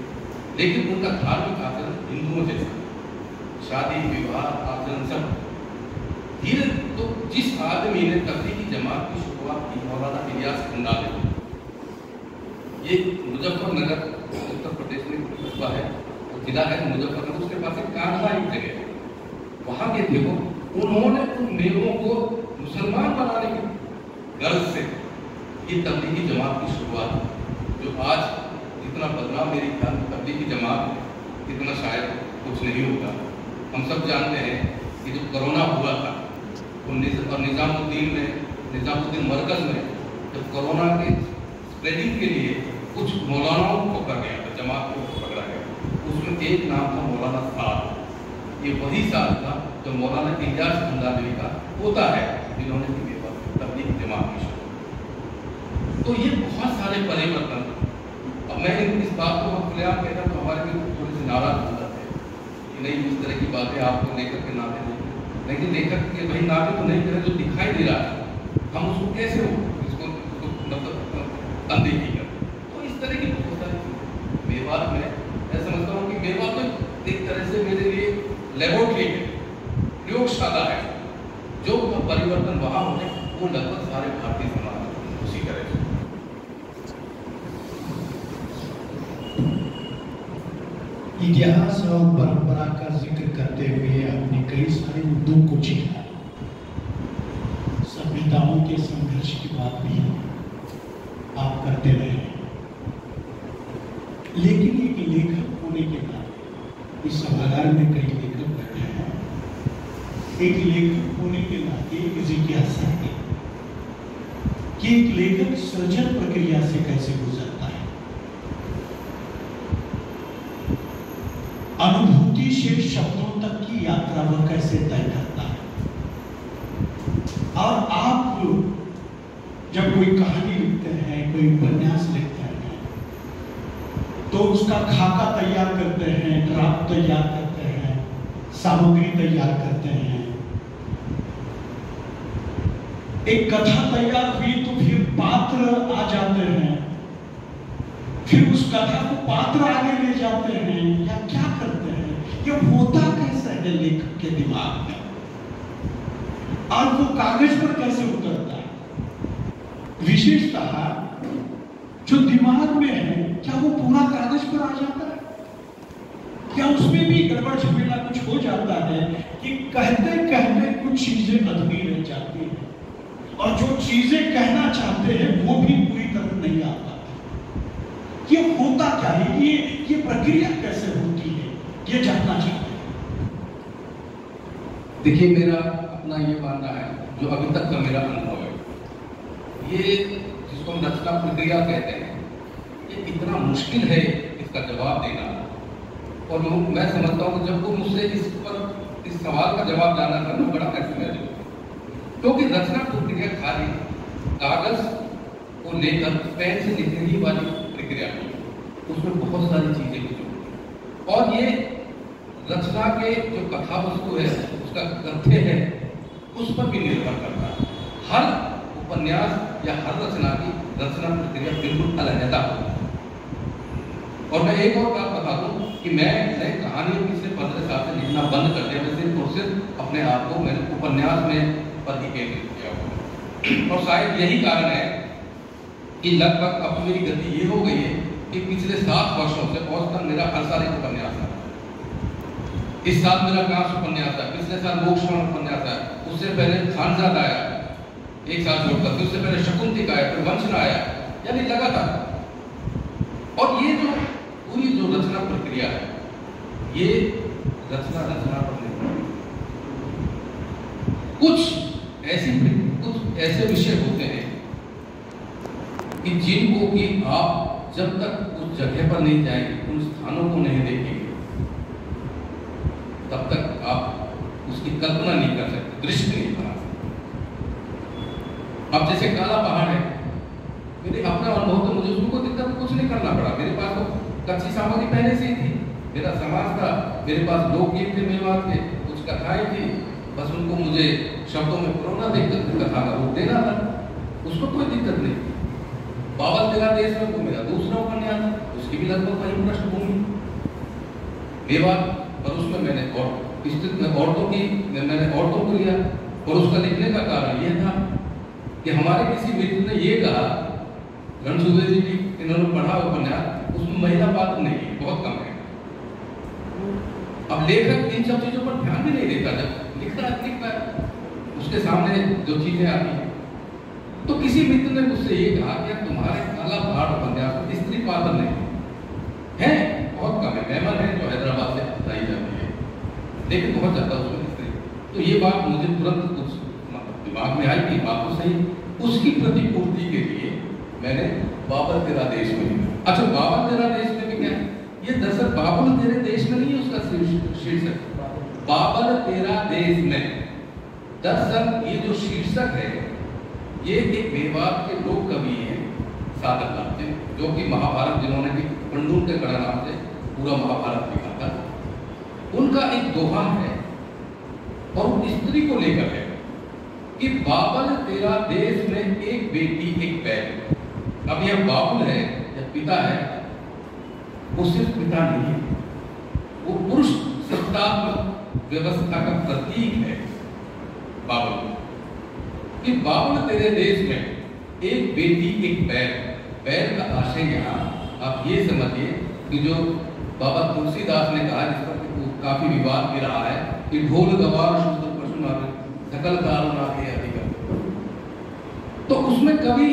लेकिन उनका धार्मिक आचरण हिंदुओं जैसा, शादी विवाह आचरण सब धीरे। तो जिस आदमी ने तबलीगी जमात की शुरुआत की, मौलाना इलियास खंडाले, ये मुजफ्फरनगर उत्तर प्रदेश में कस्बा है, जिला है मुजफ्फरनगर, उसके पास एक कांठा एक जगह है, वहां के देखो उन्होंने उन मेवों को मुसलमान बनाने की गर्ज से ये तबलीगी जमात की शुरुआत, जो आज इतना बदनाम मेरी ख्याल तबलीगी जमात इतना शायद कुछ नहीं होगा। हम सब जानते हैं कि जो कोरोना हुआ था और निजामुद्दीन मरकज में जब कोरोना के स्प्रेडिंग के लिए कुछ मौलानाओं को पकड़ा गया था, जमात को पकड़ा गया, उसमें एक नाम था मौलाना साद। ये वही साद था जो मौलाना इलियास खंडालवी का पोता है, जिन्होंने तबलीगी जमात की शुरू। तो ये बहुत सारे परिवर्तन, अब मैं इस बात को खुलेआम कहता हूँ तो हमारे भी थोड़े से नाराज हो जाते हैं कि नहीं इस तरह की बातें आपको लेखक के नाते नहीं, लेकिन लेखक के भाई नाते तो नहीं करे, जो दिखाई दे रहा है हम उसको कैसे इसको मतलब अनदेखी करें। तो इस तरह की बहुत सारी मेवात में मैं समझता हूँ कि मेवात तो एक तरह से मेरे लिए लेबोरेटरी है, प्रयोगशाला है। जो परिवर्तन वहाँ होते वो लगभग सारे भारतीय समाज में उसी तरह से। इतिहास और परंपरा का जिक्र करते हुए आपने कई सारे मुद्दों को छेड़ा, सभ्यताओं के संघर्ष की बात भी आप करते रहे, लेकिन एक लेखक होने के नाते इस सभागार में कई लेखक बैठे हैं, एक लेखक होने के नाते एक जिज्ञासा है कि एक लेखक सृजन प्रक्रिया से कैसे गुजरता है, अनुभूति से शब्दों तक की यात्रा वह कैसे तय करता है। और आप जब कोई कहानी लिखते हैं, कोई उपन्यास लिखते हैं, तो उसका खाका तैयार करते हैं, ड्राफ्ट तैयार करते हैं, सामग्री तैयार करते हैं। एक कथा तैयार हुई तो फिर पात्र आ जाते हैं, फिर उस कथा को पात्र आगे ले जाते हैं या क्या करते हैं, ये होता कैसे है लेखक के दिमाग में और वो कागज पर कैसे उतरता है। विशेषतः जो दिमाग में है क्या वो पूरा कागज पर आ जाता है, क्या उसमें भी गड़बड़ झमेला कुछ हो जाता है कि कहते कहते कुछ चीजें अधूरी रह जाती हैं और जो चीजें कहना चाहते हैं वो भी पूरी तरह नहीं आ पाती। ये होता क्या है, ये प्रक्रिया कैसे होती है, ये जानना चाहते हैं। देखिए मेरा अपना ये मानना है, जो अभी तक का मेरा अनुभव है, ये जिसको हम रचना प्रक्रिया कहते हैं, ये इतना मुश्किल है इसका जवाब देना। और मैं समझता हूँ कि जब वो मुझसे इस सवाल का जवाब जानना था मैं बड़ा कंफ्यूज हूँ, क्योंकि रचना प्रक्रिया खाली कागज को लेकर पेन से लिखने ही वाली प्रक्रिया है, उसमें बहुत सारी चीजें भी जुड़ी। और ये रचना के जो कथा वस्तु है, उसका तथ्य है, उस पर भी निर्भर करता है। हर उपन्यास या हर रचना की रचना प्रक्रिया बिल्कुल अलग होती है। और मैं एक और बात बता दूं कि मैंने कहानियों की सिर्फ 15 साल से लिखना बंद कर दिया, मैं सिर्फ और सिर्फ अपने आप को मैंने उपन्यास में पर ही केंद्रित किया हुआ। और शायद यही कारण है कि लगभग अब मेरी गति ये हो गई है कि पिछले 7 वर्षों से औसतन मेरा हर साल एक उपन्यास है। इस साल मेरा कांस उपन्यास है, पिछले साल मोक्षवर्ण उपन्यास है, उससे पहले खानजाद आया, एक साल छोड़कर, फिर उससे पहले शकुंतला आया, फिर वंशना आया, यानी लगातार। और ये जो पूरी जो रचना प्रक्रिया है, ये रचना पर नहीं, कुछ ऐसे विषय होते हैं कि जिनको कि आप जब तक उस जगह पर नहीं जाएंगे, उन स्थानों को नहीं देखेंगे, तब तक आप उसकी कल्पना नहीं कर सकते, दृश्य नहीं बना सकते। अब जैसे काला पहाड़ है, मेरे अपना अनुभव तो मुझे उसको दिक्कत कुछ नहीं करना पड़ा। मेरे पास तो कच्ची सामग्री पहले से ही थी, मेरा समाज था, मेरे पास लोकगीत थे मेवात के, कुछ कथाएं थी, बस उनको मुझे शब्दों में पुरोना कथा का रूप देना था, उसको कोई दिक्कत नहीं। बाबल तेरा देश में वो मेरा दूसरा उपन्यास, उसकी भी लगभग वही पृष्ठभूमि मेवात, पर उसमें मैंने मैंने औरतों को लिया। और उसका लिखने का कारण यह था कि हमारे किसी मित्र ने ये कहा, रणछोड़ जी की इन्होंने पढ़ा उपन्यास, उसमें महिला पात्र नहीं है, बहुत कम है। अब लेखक इन सब चीजों पर ध्यान भी नहीं देता, जब लिखता है उसके सामने जो चीजें आती हैं। तो किसी मित्र ने मुझसे ये कहा कि तुम्हारे काला पहाड़ उपन्यास में स्त्री पात्र नहीं है, बहुत कम है, मेमन है जो हैदराबाद से लाई जाती है, लेकिन बहुत ज्यादा उसमें स्त्री। तो ये बात मुझे तुरंत कुछ दिमाग में आई कि बात तो सही। उसकी प्रतिपूर्ति के लिए मैंने बाबर तेरा देश में लिखा। अच्छा, बाबर तेरा देश में भी क्या है, ये दरअसल बाबर तेरे देश में नहीं है उसका शीर्षक, बाबर तेरा देश में। दरअसल ये जो शीर्षक है, ये एक मेवात के लोक कवि हैं सादत लाते, जो कि महाभारत, जिन्होंने भी पंडूर के कड़ा नाम से पूरा महाभारत लिखा था, उनका एक दोहा है और स्त्री को लेकर है कि बाबल तेरा देश में एक बेटी एक पैर। अब यह बाबुल है या पिता है, वो सिर्फ पिता नहीं है, वो पुरुष सत्तात्मक व्यवस्था का प्रतीक है बाबुल। कि बाबुल तेरे देश में एक बेटी एक पैर। पैर का आशय यहाँ आप ये समझिए कि जो बाबा तुलसीदास ने कहा, जिस पर काफी विवाद भी रहा है कि ढोल गवार शुद्ध पशु नारे सकल काल नाथे अधिकार, तो उसमें कवि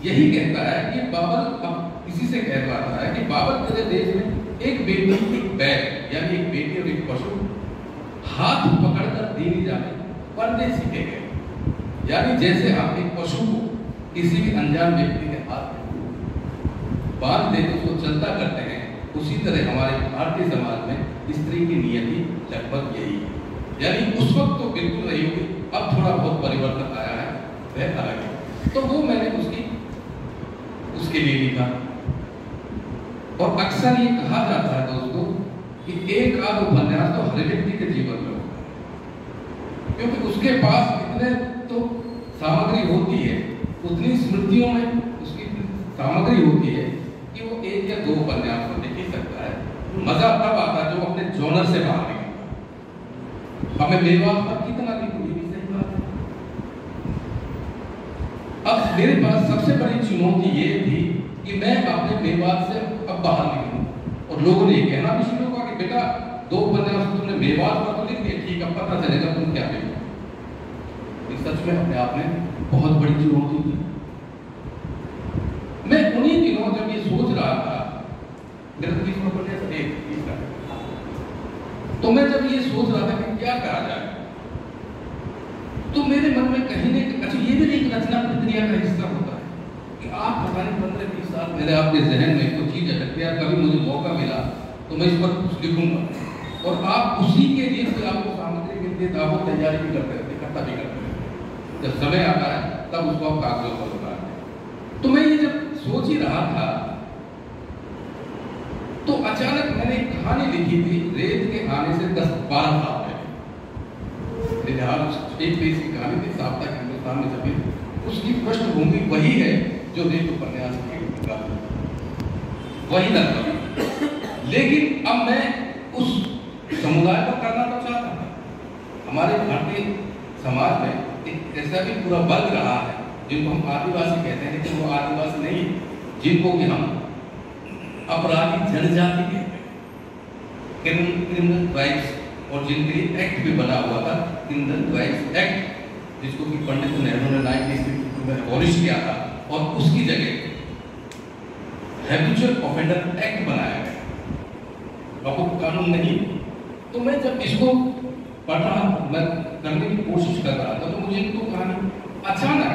यही कहता है कि बाबर, अब किसी से कह रहा है कि बाबर तेरे देश में एक बेटी एक पैर, यानी एक बेटी और एक पशु हाथ पकड़कर दीनी जाने पर्दे सीखे गए। यानी जैसे आप एक पशु को किसी भी अनजान व्यक्ति के हाथ में बांध देकर उसको चलता करते हैं, उसी तरह हमारे भारतीय समाज में स्त्री की नियति लगभग यही है। यानी उस वक्त तो बिल्कुल नहीं होगी, अब थोड़ा बहुत परिवर्तन आया है, वह अलग है। तो वो मैंने उसके लिए लिखा। और अक्सर ये कहा जाता है दोस्तों कि एक आध उपन्यास तो हर व्यक्ति के जीवन में होता है, क्योंकि उसके पास इतने तो सामग्री होती है, उतनी स्मृतियों में उसकी सामग्री होती है कि वो एक या दो उपन्यास में लिख ही सकता है। मजा तब आता है जो अपने जॉनर से बाहर निकलता है। हमें मेवात पर कितना भी कोई भी सही बात है। अब मेरे पास सबसे बड़ी चुनौती ये थी कि मैं अपने मेवात से अब बाहर निकलूं, और लोगों ने कहना भी शुरू हुआ कि बेटा दो उपन्यास तुमने मेवात पर तो लिख दिया, ठीक है, पता चलेगा तुम क्या लिखो। सच में अपने आप में बहुत बड़ी चुनौती थी। मैं उन्हीं दिनों जब ये सोच रहा था, मेरा तो मैं जब ये सोच रहा था कि क्या करा जाए, तो मेरे मन में कहीं नहीं, अच्छा ये भी एक रचना प्रक्रिया का हिस्सा होता है कि आप पता नहीं 15-20 साल मेरे आपके जहन में कोई चीज अटक गया, कभी मुझे मौका मिला तो मैं इस पर कुछ लिखूंगा, और आप उसी के लिए फिर आपको सामग्री मिलती है, तो आप तैयारी भी करते रहते, इकट्ठा भी करते रहते। जब समय आता है तब उसको आप कागजों पर उतारते हैं। तो मैं ये जब सोच ही रहा था, तो अचानक मैंने एक कहानी लिखी थी रेत के आने से 10-12 साल पहले। एक पेज की कहानी थी, साप्ताहिक हिंदुस्तान में छपी। उसकी पृष्ठभूमि वही है जो रेत उपन्यास की वही लगभग। लेकिन अब मैं उस समुदाय को करना तो चाहता था। हमारे भारतीय समाज में एक ऐसा भी पूरा वर्ग रहा है जिनको हम आदिवासी कहते हैं, लेकिन वो आदिवासी नहीं, जिनको कि हम अपराधी जनजाति कहते हैं, क्रिमिनल ट्राइब्स, और जिनके लिए एक्ट भी बना हुआ था, क्रिमिनल ट्राइब्स एक्ट जिसको कि पंडित नेहरू ने 1952 में एबॉलिश किया था, और उसकी जगह हैबिचुअल ऑफेंडर एक्ट बनाया गया, अब कानून नहीं। तो मैं जब इसको पढ़ रहा, मैं करने की कोशिश कर रहा था, तो मुझे तो कहानी अचानक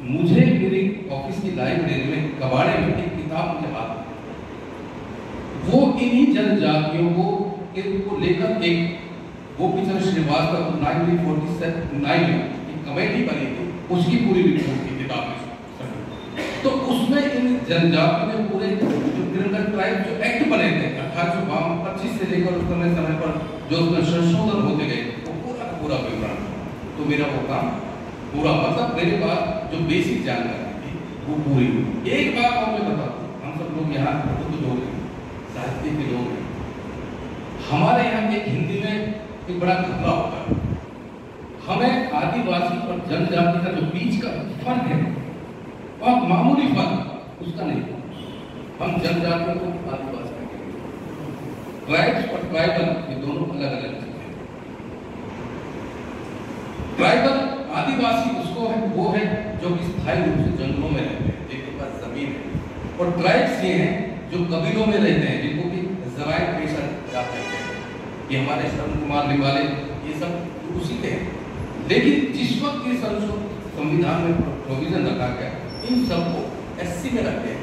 मुझे मेरी ऑफिस की लाइब्रेरी में कबाड़े में एक किताब मुझे हाथ में, वो इन्हीं जनजातियों को लेकर एक गोपीचंद श्रीवास्तव 1949 में एक कमेटी बनी थी, उसकी पूरी रिपोर्ट की किताब में। तो उसमें इन जनजातियों में पूरे जो क्रिमिनल ट्राइब जो एक्ट बने थे 1825 से लेकर उस समय पर जो उसमें संशोधन होते गए, वो पूरा विवरण। तो मेरा वो काम पूरा, मतलब मेरे पास जो बेसिक जानकारी थी वो पूरी हुई। एक बात और मैं बताता हूँ, हम सब लोग यहाँ तो लोग हैं, साहित्य के लोग हैं, हमारे यहाँ एक हिंदी में एक बड़ा खतरा होता है, हमें आदिवासी और जनजाति का जो बीच का फर्क है, और मामूली फर्क उसका नहीं, हम जनजातियों को आदिवासी कहेंगे, ट्राइब्स और ट्राइबल ये दोनों अलग अलग चीजें हैं। ट्राइबल आदिवासी उसको है, वो है जो स्थायी रूप से जंगलों में रहते हैं, जिनके पास जमीन है, और ट्राइब्स ये हैं जो कबीलों में रहते हैं, जिनको कि ज़राए पेशा जाते हैं। ये हमारे शरण कुमार निवाले ये सब उसी के हैं। लेकिन जिस वक्त ये संविधान में प्रोविजन रखा गया, इन सबको एससी में रखते हैं,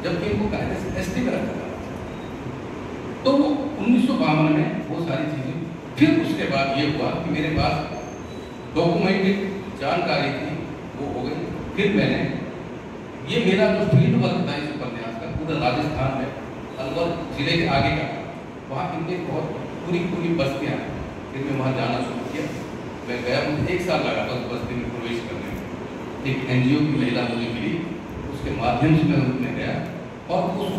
जबकि इनको कायदे से एसटी में रखा गया। तो वो 1952 में वो सारी चीजें, फिर उसके बाद ये हुआ कि मेरे पास डॉक्यूमेंटेड जानकारी थी, वो हो गई। फिर मैंने ये मेरा जो फील्ड वर्क था इस उपन्यास का, पूरा राजस्थान में अलवर जिले के आगे का, वहाँ इनके बहुत पूरी बस्तियाँ हैं। फिर मैं वहाँ जाना शुरू किया, मैं गया, मुझे 1 साल लगा बस बस्ती में प्रवेश करने में। एक NGO की महिला मुझे मिली, उसके माध्यम से मैं उनमें गया, और उस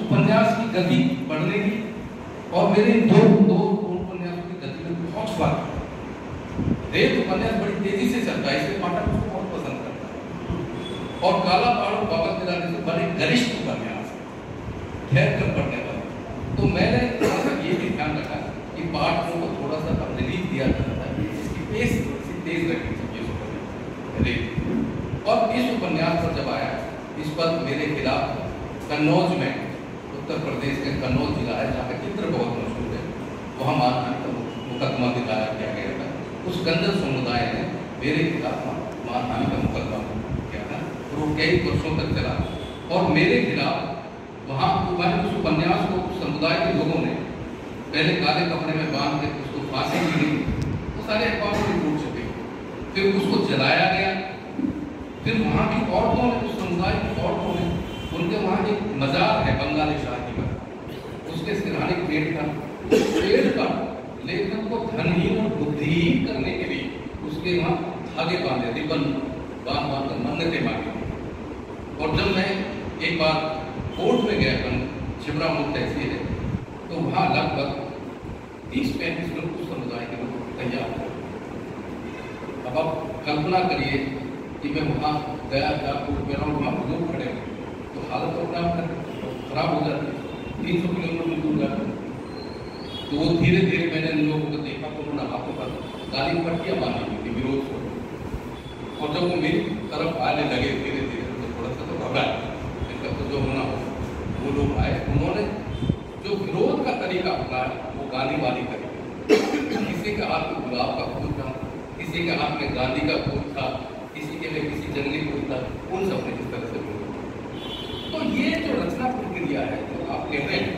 उपन्यास की गति बढ़ने की, और मेरे दो उपन्यासों की गति में बहुत फर्क। रेत उपन्यास बड़ी तेजी से चलता है, इसलिए पाठक उसको बहुत पसंद करता है, और काला पहाड़ बाबत गिराने से बड़े गरिष्ठ उपन्यास ठहर कर पढ़ने वाले। तो मैंने ये भी ध्यान रखा कि पाठकों को थोड़ा सा रिलीफ दिया जाता है, इसकी पेस तेज रखनी चाहिए। और इस उपन्यास पर जब आया, इस पर मेरे खिलाफ कन्नौज में, उत्तर प्रदेश के कन्नौज जिला है जहाँ का चित्र बहुत मशहूर है, वहाँ मारहानि का मुकदमा दायर किया गया था। उस गंजर समुदाय ने मेरे खिलाफ मारहानि का मुकदमा किया था, और वो कई वर्षों तक चला। और मेरे खिलाफ वहाँ उस उपन्यास को उस समुदाय के लोगों ने पहले काले कपड़े में बांध के उसको फांसी की गई, वो सारे अखबारों में टूट चुके, फिर उसको जलाया गया। फिर वहाँ की औरतों ने, उस समुदाय की औरतों ने, उनके वहाँ एक मजार है बंगाली शादी का, उसके सिरहाने पेड़ था, उस पेड़ का लेखक को धनहीन और बुद्धिहीन करने के लिए उसके वहाँ धागे बांधे, रिबन बांध कर मन्नतें मांगी। और जब मैं एक बार कोर्ट में गया, छिबरा मुख्य तहसील है, तो वहाँ लगभग 30-35 लोग उस समुदाय के लोग तैयार थे। अब आप कल्पना करिए कि मैं वहाँ गया था, कोर्ट में वहाँ लोग खड़े हुए, तो हालत तो अपना खराब हो जाती है। 300 किलोमीटर दूर जाते, तो वो धीरे धीरे मैंने इन लोगों को देखा, तो उन्होंने हाथों पर काली पट्टियाँ बांधी हुई थी विरोध को, और जब वो मेरी तरफ आने लगे धीरे धीरे, तो थोड़ा सा तो घबराया, इनका तो जो होना हो। वो लोग आए, उन्होंने जो विरोध का तरीका अपनाया वो गांधी वाली तरीका, किसी के हाथ में गुलाब का फूल था, किसी के हाथ में गांधी का फूल था, किसी के में किसी जंगली फूल था, उन सब ने इस तरह से विरोध। तो ये जो रचना प्रक्रिया है जो आप कह रहे हैं,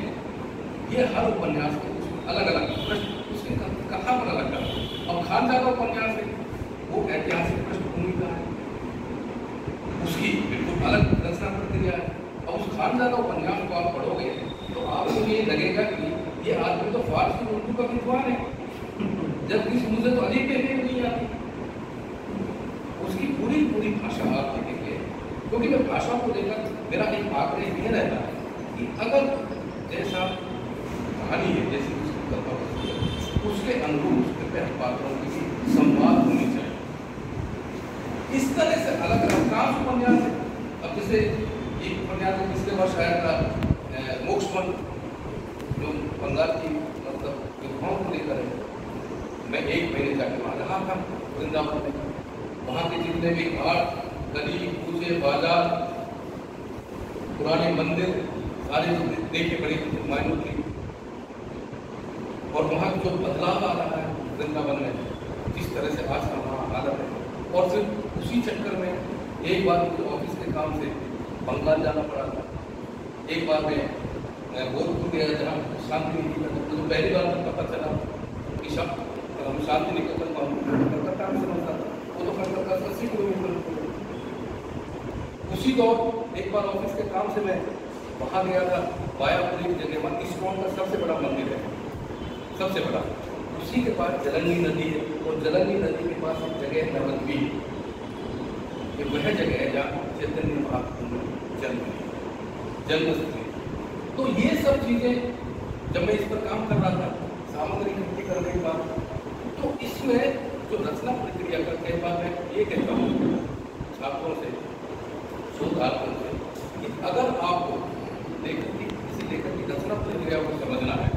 ये हर उपन्यास के अलग अलग प्रश्न, उसके कथा पर अलग अलग। अब खानसा का उपन्यास है, वो ऐतिहासिक पृष्ठभूमि का है, उसकी बिल्कुल अलग रचना प्रक्रिया है। और उस खानसा का उपन्यास को आप पढ़ोगे तो आपको ये लगेगा कि ये आदमी तो फारसी उर्दू का विद्वान है, जबकि मुझे तो अधिक कहने नहीं आती। उसकी पूरी भाषा आप देखेंगे, क्योंकि मैं भाषा को लेकर मेरा एक आग्रह ये रहता है कि अगर जैसा कहानी है, जैसी उसकी कथा होती है, उसके अनुरूप उसके पात्रों की संवाद होनी चाहिए। इस तरह से अलग अलग काम उपन्यास है। अब जैसे एक उपन्यास पिछले वर्ष आया था, मोक्षवन, जो बंगाल की मतलब विधवाओं को लेकर है, मैं 1 महीने जाके वहाँ रहा था वृंदावन में। वहाँ के जितने भी घाट, गली, कूचे, बाजार, पुराने मंदिर सारे देखे, बड़ी मायनों थी। और वहाँ जो बदलाव आ रहा है वृंदावन में, जिस तरह से आज का वहाँ हालत है। और फिर उसी चक्कर में एक बार मुझे ऑफिस के काम से बंगाल जाना पड़ा था। एक बार मैं गोरखपुर गया जहाँ शांति निकेतन, मुझे पहली बार तक पता चला कि हम शांति निकेतन को कलकत्ता में समझता था, वो तो कलकत्ता से 80 किलोमीटर। उसी दौर एक बार ऑफिस के काम से मैं वहाँ गया था, वायापुरी की जगह, वहाँ इस्कॉन का सबसे बड़ा मंदिर है, सबसे बड़ा। उसी के पास जलंगी नदी है, और जलंगी नदी के पास एक जगह है नवद्वीप। ये वह जगह है जहाँ चैतन्य महाप्रभु जन्मस्थली। तो ये सब चीज़ें जब मैं इस पर काम कर रहा था, सामग्री इकट्ठी करने के बाद, तो इसमें जो रचना प्रक्रिया करते हैं, बाद मैं ये कहता हूँ छात्रों से, शोधार्थियों से, कि अगर आपको किसी लेखक की रचना प्रक्रिया को समझना है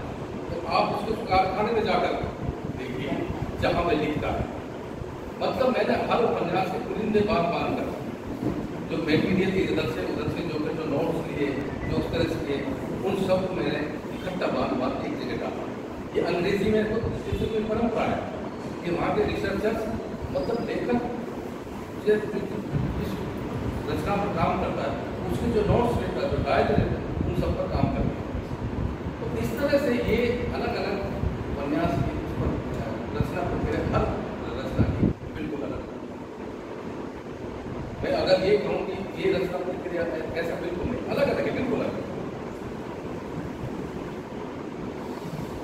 तो आप उसको कारखाने में जाकर देखिए जहाँ वह लिखता है। मतलब मैंने हर उपन्यास के पुरिंदे बात मानकर जो मेटीरियल थी इधर से उधर से जो नोट्स लिए, जो उस तरह से उन सब को मैंने इकट्ठा बात एक जगह डाला। ये अंग्रेजी में तो कोई परंपरा है कि वहाँ के रिसर्चर्स, मतलब लेखक जिस रचना पर काम करता है उसके जो नोट्स लेता है, जो डायरी लेता है, उन सब पर काम करता है। तो इस तरह से ये अलग अलग उपन्यास की रचना प्रक्रिया हर रचना की बिल्कुल अलग है। मैं अगर ये कहूँ कि ये रचना प्रक्रिया ऐसा बिल्कुल नहीं, अलग अलग है, बिल्कुल अलग।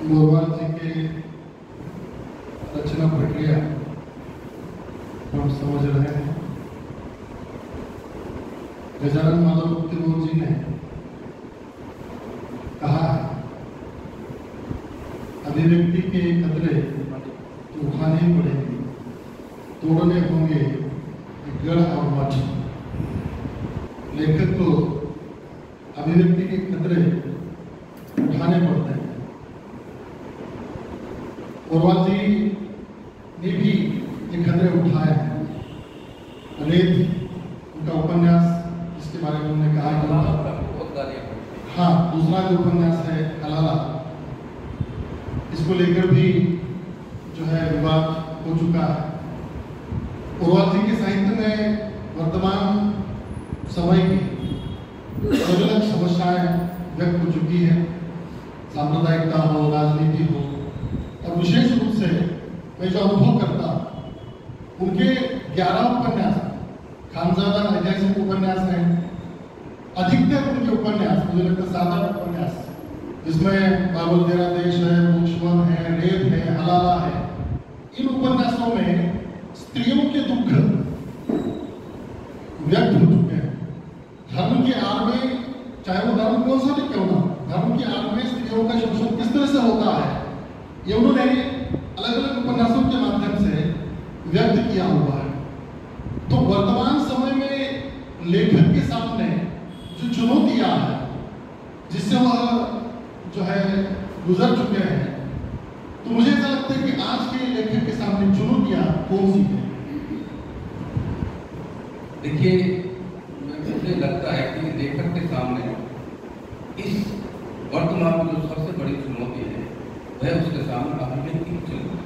मोरवाल जी की रचना प्रक्रिया हम समझ रहे हैं। गजानन माधव गुप्त जी ने कहा है, अभिव्यक्ति के खतरे तो उठाने ही पड़ेंगे, तोड़ने होंगे गढ़ और मठ। लेखक को अभिव्यक्ति के खतरे उठाने पड़ते हैं। मोरवाल जी ने भी ये खतरे उठाए हैं। उनका उपन्यास जिसके बारे में उन्होंने कहा कि हाँ, दूसरा जो उपन्यास है कलाला, इसको लेकर भी जो है विवाद हो चुका है। मोरवाल जी के साहित्य में वर्तमान समय की अलग अलग समस्याएं व्यक्त हो चुकी है, सांप्रदायिकता हो, राजनीति हो, और विशेष रूप से मैं जो अनुभव करता उनके 11 उपन्यास, खानजादा ऐतिहासिक उपन्यास हैं, अधिकतर उनके उपन्यास मुझे लगता है 7-8 उपन्यास, जिसमें बाबुल तेरा देश है, मोक्षवन है, रेत है, हलाला है। इन उपन्यासों में स्त्रियों के दुख व्यक्त हो चुके हैं। धर्म की आड़ में, चाहे वो धर्म कौन सा भी क्यों ना, धर्म की आड़ में स्त्रियों का शोषण किस तरह से होता है, ये उन्होंने अलग अलग उपन्यासों के माध्यम से व्यक्त किया हुआ है। तो वर्तमान समय में लेखक के सामने जो चुनौतियां हैं, जिससे वह जो है गुजर चुके हैं, तो मुझे ऐसा लगता है कि आज के लेखक के सामने चुनौतियां कौन सी हैं? देखिए, मुझे लगता है कि लेखक के सामने इस वर्तमान में जो सबसे बड़ी चुनौती है वह उसके सामने अभिव्यक्ति की चुनौती।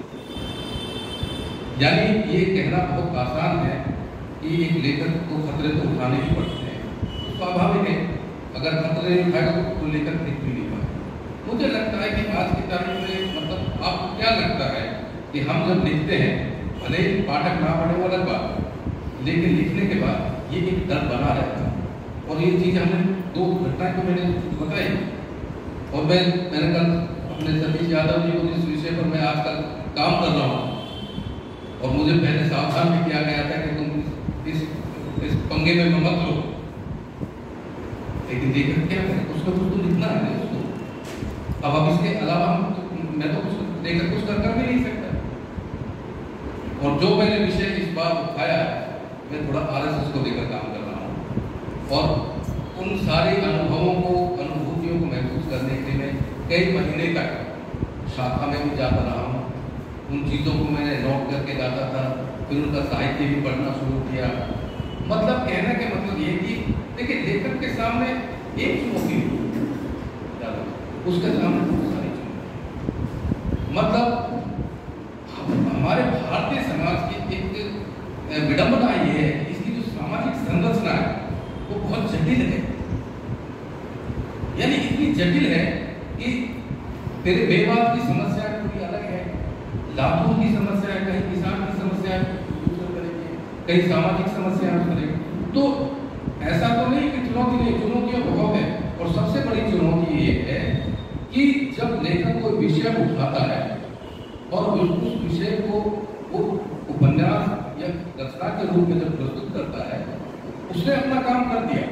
यानी ये कहना बहुत आसान है कि एक लेखक को खतरे तो उठाने ही पड़ते हैं, तो स्वाभाविक है अगर खतरे नहीं उठाएगा तो लेखक लिख भी नहीं पाएगा। मुझे लगता है कि आज की तारीख में, मतलब आपको क्या लगता है कि हम जब लिखते हैं, भले ही पाठक ना पढ़े वो अलग बात, लेकिन लिखने के बाद ये एक डर बना रहता है। और ये चीज़ हमने 2 घटनाएं को मैंने बताई, और मैंने कल अपने सतीश यादव जी को जिस विषय पर मैं आजकल काम कर रहा हूँ, और मुझे पहले सावधान भी किया गया था कि तुम इस पंगे में मत लो, लेकिन देखकर क्या है, उसको कुछ तो लिखना है उसको। अब इसके अलावा मैं तो कुछ देखकर कुछ कर भी नहीं सकता। और जो मैंने विषय इस बार उठाया, मैं थोड़ा RSS को लेकर काम कर रहा हूँ, और उन सारे अनुभवों को, अनुभूतियों को महसूस करने के लिए मैं कई महीने तक शाखा में भी जाता रहा हूँ, उन चीज़ों को मैंने नोट करके गाता था, फिर उनका साहित्य भी पढ़ना शुरू किया। मतलब कहने का मतलब ये कि देखिए लेखक के सामने एक चुनौती नहीं, उसके सामने बहुत सारी चुनौती। मतलब हमारे भारतीय समाज की एक विडंबना ये है कि इसकी जो सामाजिक संरचना है वो बहुत जटिल है। यानी इतनी जटिल है कि तेरे बेवाद की समस्या पूरी अलग है, लाभों की समस्या है, कहीं किसान की समस्या है दूसरे तरह की, कहीं सामाजिक समस्या है उस तरह। तो ऐसा तो नहीं कि चुनौती नहीं, चुनौतियां बहुत है। और सबसे बड़ी चुनौती ये है कि जब लेखक कोई विषय उठाता है और उस विषय को वो उपन्यास या रचना के रूप में जब प्रस्तुत करता है, उसने अपना काम कर दिया।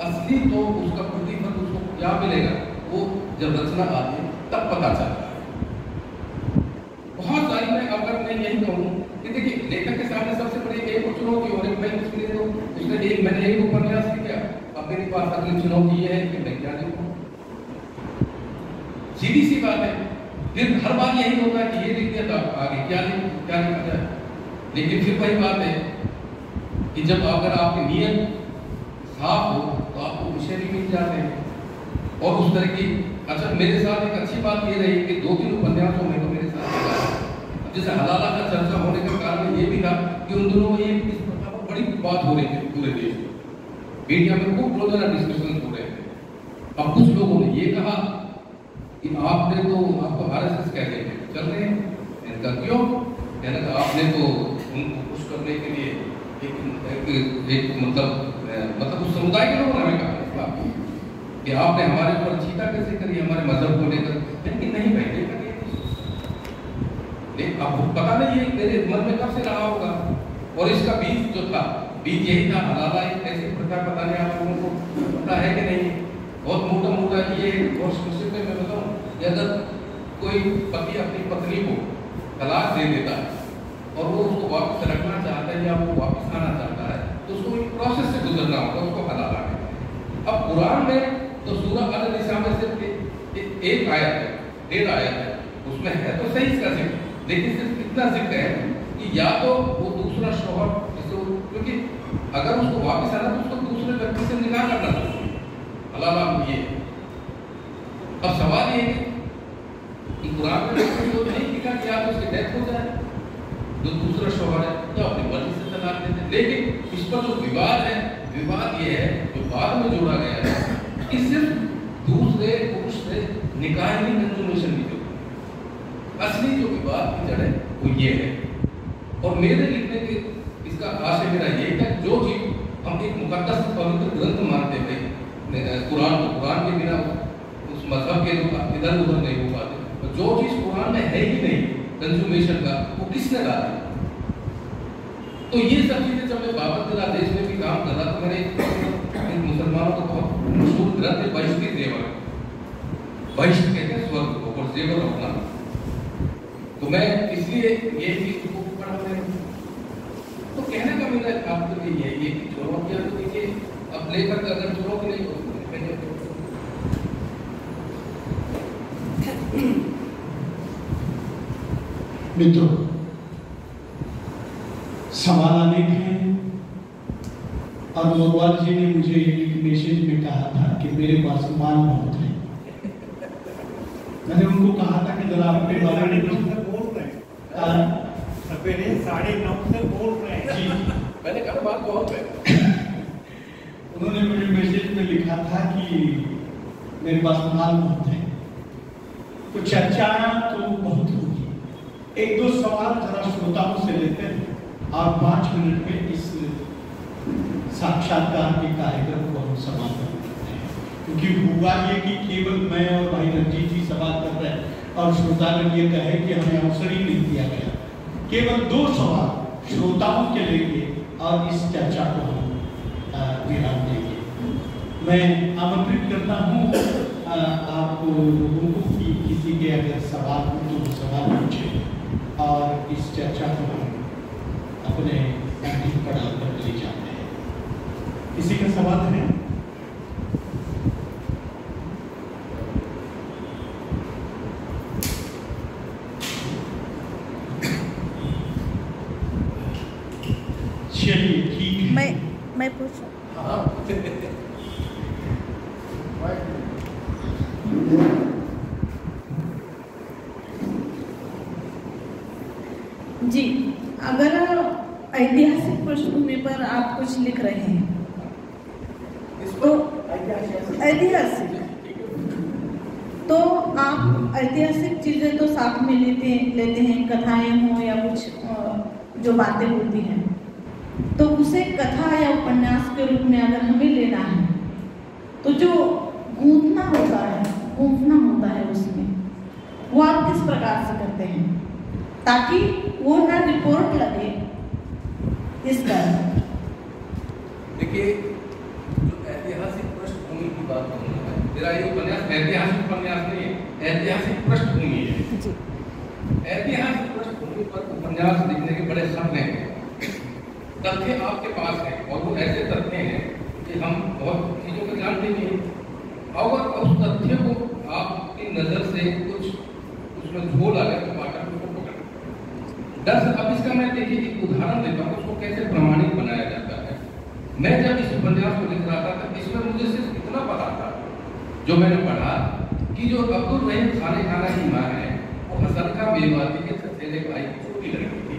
असली तो उसका प्रतिफल उसको क्या मिलेगा वो जब रचना आती है तब पता चलता है। बहुत सारी मैं यही कहूँ कि देखिए लेखक के सामने सबसे बड़ी एक चुनौती और एक मैं उसके लिए तो उसने मैंने एक उपन्यास लिखा, अब मेरे पास अगली चुनौती ये है कि मैं क्या लिखूं। सीधी सी बात है। फिर हर बार यही होता है कि ये लिख दिया था, आगे क्या लिखा जाए। लेकिन फिर वही बात है कि जब अगर आपकी नीयत साफ हो तो आपको विषय भी मिल जाते हैं। और उस तरह की अच्छा मेरे साथ एक अच्छी बात ये रही कि 2-3 उपन्यासों में तो मेरे साथ जैसे हलाला का चर्चा होने का कारण ये भी था कि उन दोनों में इस प्रकार पर बड़ी बात हो रही थी पूरे देश में, मीडिया में खूब रोजाना डिस्कशन हो रहे थे। अब कुछ लोगों ने ये कहा कि आपने तो आपको RSS कह रहे थे चल रहे हैं, मैंने कहा क्यों, कहने का आपने तो उनको खुश करने के लिए एक मतलब उस समुदाय के लोगों ने हमें कहा कि आपने हमारे ऊपर चीटा कैसे करी हमारे मजहब को लेकर। लेकिन नहीं बैठे लेकिन आपको पता नहीं है मेरे मन में कब से रहा होगा। और इसका बीज जो था, बीज यही था हलाला एक ऐसी प्रथा, पता नहीं आप लोगों को पता है कि नहीं, बहुत मोटा ये और संक्षिप्त में मैं बताऊं कि अगर कोई पति अपनी पत्नी को तलाक दे देता है और वो उसको वापस रखना चाहता है या वो वापस आना चाहता है तो उसको एक प्रोसेस से गुजरना होगा, उसको हलाला कहते हैं। अब कुरान में तो सूरह अन-निसा में सिर्फ एक आयत है, 1.5 आयत है, उसमें है तो सही इसका जिक्र, लेकिन सिर्फ इतना जिक्र है कि या तो वो दूसरा शौहर जिसको, क्योंकि अगर उसको वापस आना तो उसको दूसरे व्यक्ति से निकाह करना चाहिए, हलाला ये। अब सवाल ये है कि कुरान में तो नहीं लिखा कि या तो उसकी डेथ हो जाए जो दूसरा शौहर है तो अपनी मर्जी से तलाक देते। लेकिन इस पर जो विवाद है, विवाद ये है जो बाद में जोड़ा गया है कि सिर्फ दूसरे पुरुष से निकाह ही कंजूमेशन की जरूरत। असली जो विवाद की जड़ है वो ये है। और मेरे लिखने के इसका आशय मेरा ये है जो चीज हम एक मुकद्दस पवित्र ग्रंथ मानते थे कुरान को, कुरान के बिना उस मजहब के लोग इधर उधर नहीं हो पाते। जो चीज कुरान में है ही नहीं कंज्यूमेशन का, वो किसने डाला। तो ये सब चीजें जब मैं बाबतुल्लाह देश में भी काम कर रहा तो मैंने मुसलमानों को बहुत मशहूर ग्रंथ है बहिश्ती जेवर, बहिश्त कहते हैं स्वर्ग को और जेवर अपना, तो मैं इसलिए ये चीज को पढ़ा रहा हूं। तो कहने का मेरा आपके लिए ये कि चुनौतियां तो देखिए अब लेकर अगर चुनौती नहीं होती मित्रों, सवाल अनेक हैं और मोरवाल जी ने मुझे एक मैसेज में कहा था कि मेरे पास माल बहुत है। मैंने उनको कहा था कि जरा अपने बारे में बोल रहे हैं, सवेरे 9:30 से बोल रहे हैं जी, मैंने कहा बात बहुत है। उन्होंने मुझे मैसेज में लिखा था कि मेरे पास माल बहुत है, तो चर्चा तो बहुत होगी। 1-2 सवाल जरा श्रोताओं से लेते हैं और 5 मिनट में इस साक्षात्कार के कार्यक्रम को हम समाप्त करते हैं। क्योंकि हुआ ये कि केवल मैं और भाई रंजीत जी सवाल कर रहे हैं और श्रोतागण ये कहे कि हमें अवसर ही नहीं दिया गया। केवल 2 सवाल श्रोताओं के लेंगे और इस चर्चा को हम विराम देंगे। मैं आमंत्रित करता हूँ आप लोगों को कि किसी के अगर सवाल हो तो वो सवाल पूछे और इस चर्चा को हम अपने अंतिम पड़ाव पर ले जाते हैं। किसी का सवाल है? चलिए ठीक है। मैं पूछूं? जी, अगर ऐतिहासिक पृष्ठभूमि पर आप कुछ लिख रहे हैं तो ऐतिहासिक तो आप ऐतिहासिक चीजें तो साथ में लेते हैं, कथाएं हो या कुछ जो बातें होती हैं, तो उसे कथा या उपन्यास के रूप में अगर हमें लेना है तो जो गूंथना होता है उसमें, वो आप किस प्रकार से करते हैं ताकि वो ना रिपोर्ट लगे इस कारण? देखिए, जो ऐतिहासिक पृष्ठभूमि की बात कर रहा है, मेरा ये उपन्यास ऐतिहासिक उपन्यास नहीं है, ऐतिहासिक पृष्ठभूमि है। ऐतिहासिक पृष्ठभूमि पर उपन्यास लिखने के बड़े सपने हैं, तथ्य आपके पास है और वो ऐसे तथ्य हैं कि हम बहुत चीजों को जानते नहीं हैं। अगर उस तथ्य को आपकी नजर से कुछ उसमें झोल आ गया तो पाठक उसको पकड़। दरअसल अब इसका मैं देखिए एक उदाहरण देता हूँ, उसको कैसे प्रमाणित बनाया जाता है। मैं जब इस उपन्यास को लिख रहा था तो इसमें मुझे सिर्फ इतना पता था, जो मैंने पढ़ा, कि जो अब्दुल रहीम खाना की माँ है वो हसरका मेवाती के चचेरे भाई की छोटी लड़की थी।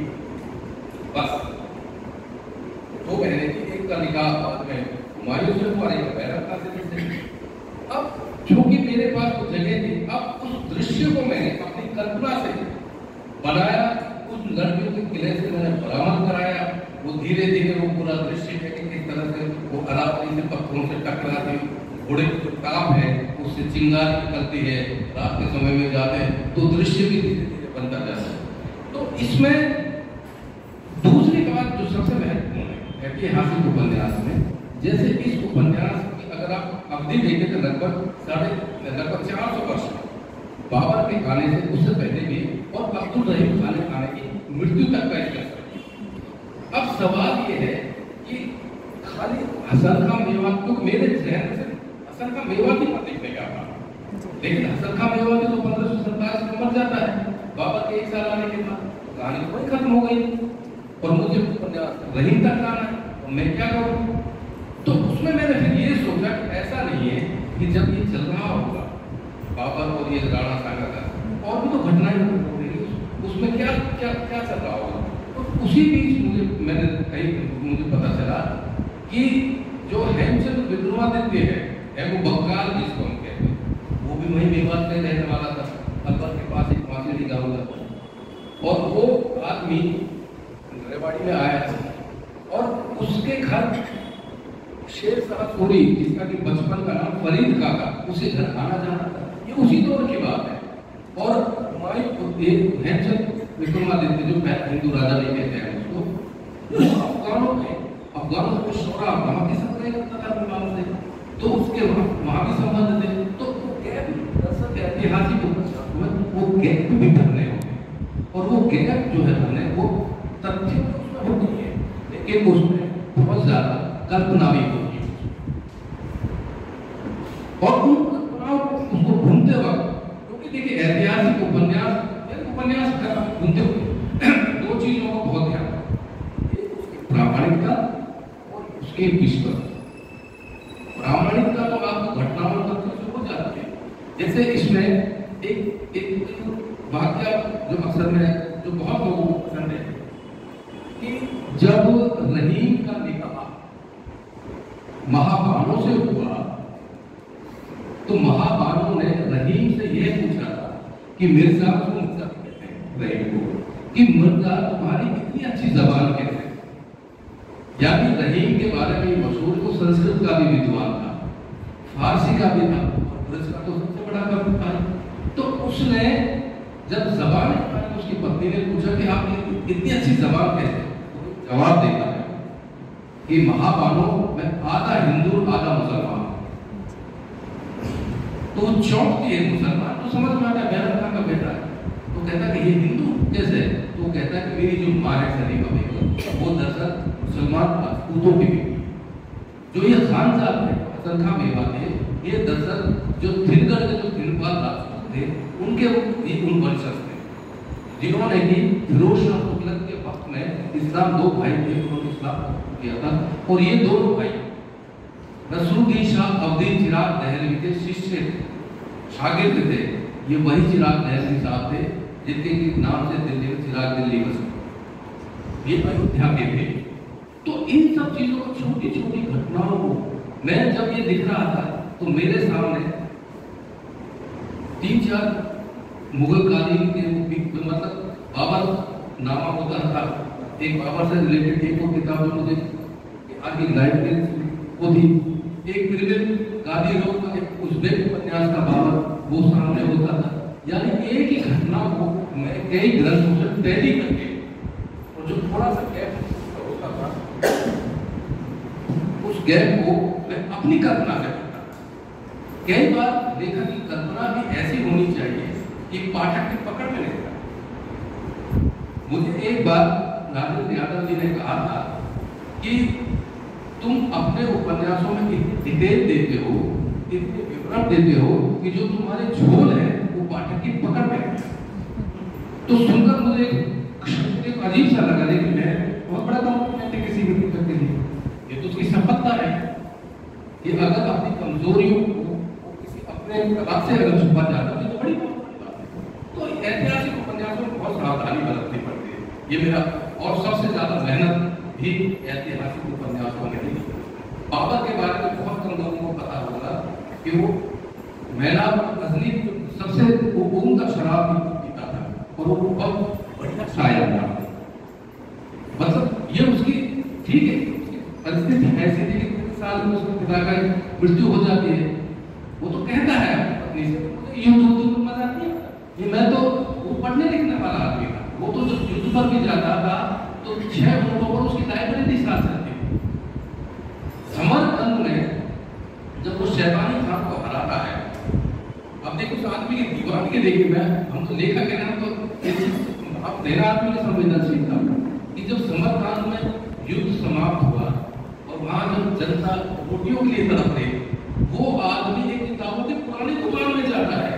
बस 2 महीने की, एक का निकाह बाद में हुमायूं से हुआ, एक बैरका से। अब चूंकि मेरे पास वो जगह थी, अब उस दृश्य को मैंने अपनी कल्पना से बनाया, उस लड़कियों के किले से मैंने बरामद कराया। वो धीरे धीरे वो पूरा दृश्य है कि किस तरह से वो अरावली से पत्थरों से टकराती, घोड़े की जो टाप है उससे चिंगारी निकलती है, रात के समय में जाते हैं, तो दृश्य भी धीरे धीरे बनता जाता है। तो इसमें दूसरी बात जो सबसे महत्वपूर्ण है ऐतिहासिक उपन्यास में, जैसे इस उपन्यास की अगर आप अवधि देखें तो लगभग 400 वर्ष बाबर के आने से उससे पहले भी और अब्दुल रहीम खान के आने की मृत्यु तक का इसका। अब सवाल ये है कि खाली हसन का मेवात, तो मेरे जहन से हसन का मेवाती पर देखने का था, लेकिन हसन का मेवाती तो 1527 में मर जाता है बाबर के 1 साल आने के बाद, कहानी वही खत्म हो गई और मुझे रहीम तक आना है, तो मैं क्या करूँ? तो उसमें मैंने फिर ये सोचा कि ऐसा नहीं है कि जब ये चल रहा होगा बाबर और ये राणा सांगा का, और भी तो घटनाएं हो रही, उसमें क्या क्या क्या चल रहा होगा। तो उसी बीच मुझे पता चला कि जो हेमचंद विक्रमादित्य है वो बंगाल जिसको हम कहते हैं, वो भी वही मेवात में रहने वाला था, अलवर के पास एक मासेरी गाँव था, और वो आदमी रेवाड़ी में आया था और उसके घर शेर शाह सूरी, जिसका कि बचपन का नाम फरीद का था, उसे घर आना जाना था। ये उसी दौर की बात है। और हमारे हेमचंद विक्रमादित्य जो हिंदू राजा नहीं कहते हैं उसको, अफगानों को शोरा वहां के साथ रह करता था विमान से, तो उसके वहां भी संबंध थे। तो वो गैप दरअसल ऐतिहासिक वो गैप भी भरने होंगे, और वो गैप जो है भरने वो तथ्य उसमें होती है, लेकिन उसमें बहुत ज्यादा कल्पना भी होती है, और उन कल्पनाओं को उसको ढूंढते वक्त, क्योंकि देखिए ऐतिहासिक उपन्यास ढूंढते हुए 2 चीजों का बहुत ध्यान, एक उसकी प्रामाणिकता और उसकी विश्वास। प्रामाणिकता तो आपको घटनाओं तक से हो जाती है, जैसे इसमें एक वाक्य जो अक्सर में जो बहुत लोगों को पसंद है कि जब रहीम का निकाह महाबानों से हुआ तो महाबानों ने रहीम से यह पूछा था कि मिर्जा कहते हैं रहीम को, कि मिर्जा तुम्हारी इतनी अच्छी जबान कैसे? यानी रहीम के बारे में मशहूर, को संस्कृत का भी विद्वान था, फारसी का भी था, और का तो सबसे बड़ा कवि था। तो उसने जब जबान उसकी पत्नी ने पूछा कि आप इतनी अच्छी जबान कैसे, तो जवाब देता है कि महाबानों मैं आधा हिंदू आधा मुसलमान। तो वो चौंकती है, मुसलमान तो समझ में आता है बैरका का बेटा है, तो कहता है कि ये हिंदू कैसे? तो कहता है कि मेरी जो माँ है सलीमा बेगम, वो दरअसल मुसलमान राजपूतों की बेटी, जो ये खानजाद है हसन खां मेवाती है, ये दरअसल जो थिनगढ़ के जो थिनपाल राजपूत थे उनके उन वंशज थे। जिन्होंने कि फिरोज शाह तुगलक के वक्त में इस्लाम, दो भाई थे उन्होंने इस्लाम किया था, और ये दोनों भाई नसरुद्दीन शाह अब्दुल चिराग दहलवी के शिष्य शागिर्द थे। ये वही चिराग दहलवी साहब थे जिनके नाम से दिल्ली में चिराग दिल्ली बसा, ये अयोध्या के थे। तो इन सब चीजों को, छोटी छोटी घटनाओं को मैं जब ये दिख रहा था तो मेरे सामने 3-4 मुगल कालीन के मतलब बाबर नामा होता था, एक बाबर से रिलेटेड एक और किताब जो मुझे आगे लाइब्रेरी वो थी, एक फिर गादी रोड का एक उज़्बेक उपन्यास का बाबर वो सामने होता था। यानी एक ही घटना को मैं कई ग्रंथों से टैली करके, और जो थोड़ा सा गैप होता था उस गैप को मैं अपनी कल्पना से करता। कई बार लेखक की कल्पना भी ऐसी होनी चाहिए कि पाठक की पकड़ में नहीं था। मुझे एक बार राजेंद्र यादव जी ने कहा था कि तुम अपने उपन्यासों में इतनी डिटेल देते हो, इतने विवरण देते हो कि जो तुम्हारे झोल है वो पाठक की पकड़ में है। तो सुनकर मुझे एक अजीब सा लगा, लेकिन मैं बहुत बड़ा कॉम्प्लीमेंट है किसी भी लेखक के लिए, ये तो उसकी सफलता है कि अगर अपनी कमजोरियों को किसी अपने बात से अगर छुपा जाता है तो बड़ी बात है। तो ऐतिहासिक उपन्यासों में बहुत सावधानी बरतनी पड़ती है, ये मेरा, और सबसे ज्यादा मेहनत भी ऐतिहासिक उपन्यासों में नहीं। बाबर के बारे में बहुत कम लोगों को पता होगा कि वो मैलाब गजनी सबसे उम्दा शराब पीता था और वो बहुत बढ़िया शायर था। मतलब ये उसकी ठीक है, परिस्थिति ऐसी थी कि 3 साल में उसके पिता का मृत्यु हो जाती है। वो तो कहता है अपनी से, युद्ध में मजा नहीं, ये मैं तो वो पढ़ने लिखने वाला आदमी था, वो तो जब युद्ध पर भी जाता था तो 6 घंटों पर उसकी लाइब्रेरी साथ रहती थी। समरकंद में जब वो शैतानी खान को हराता है, अब देखो उस आदमी की दीवानगी देखिए, मैं हम तो लेखक है ना, तो अब मेरा आदमी ने संवेदनशील था कि जब समरकंद में युद्ध समाप्त हुआ और वहां जब जनता रोटियों के लिए तड़प रही, वो आदमी एक किताबों की पुरानी दुकान में जाता है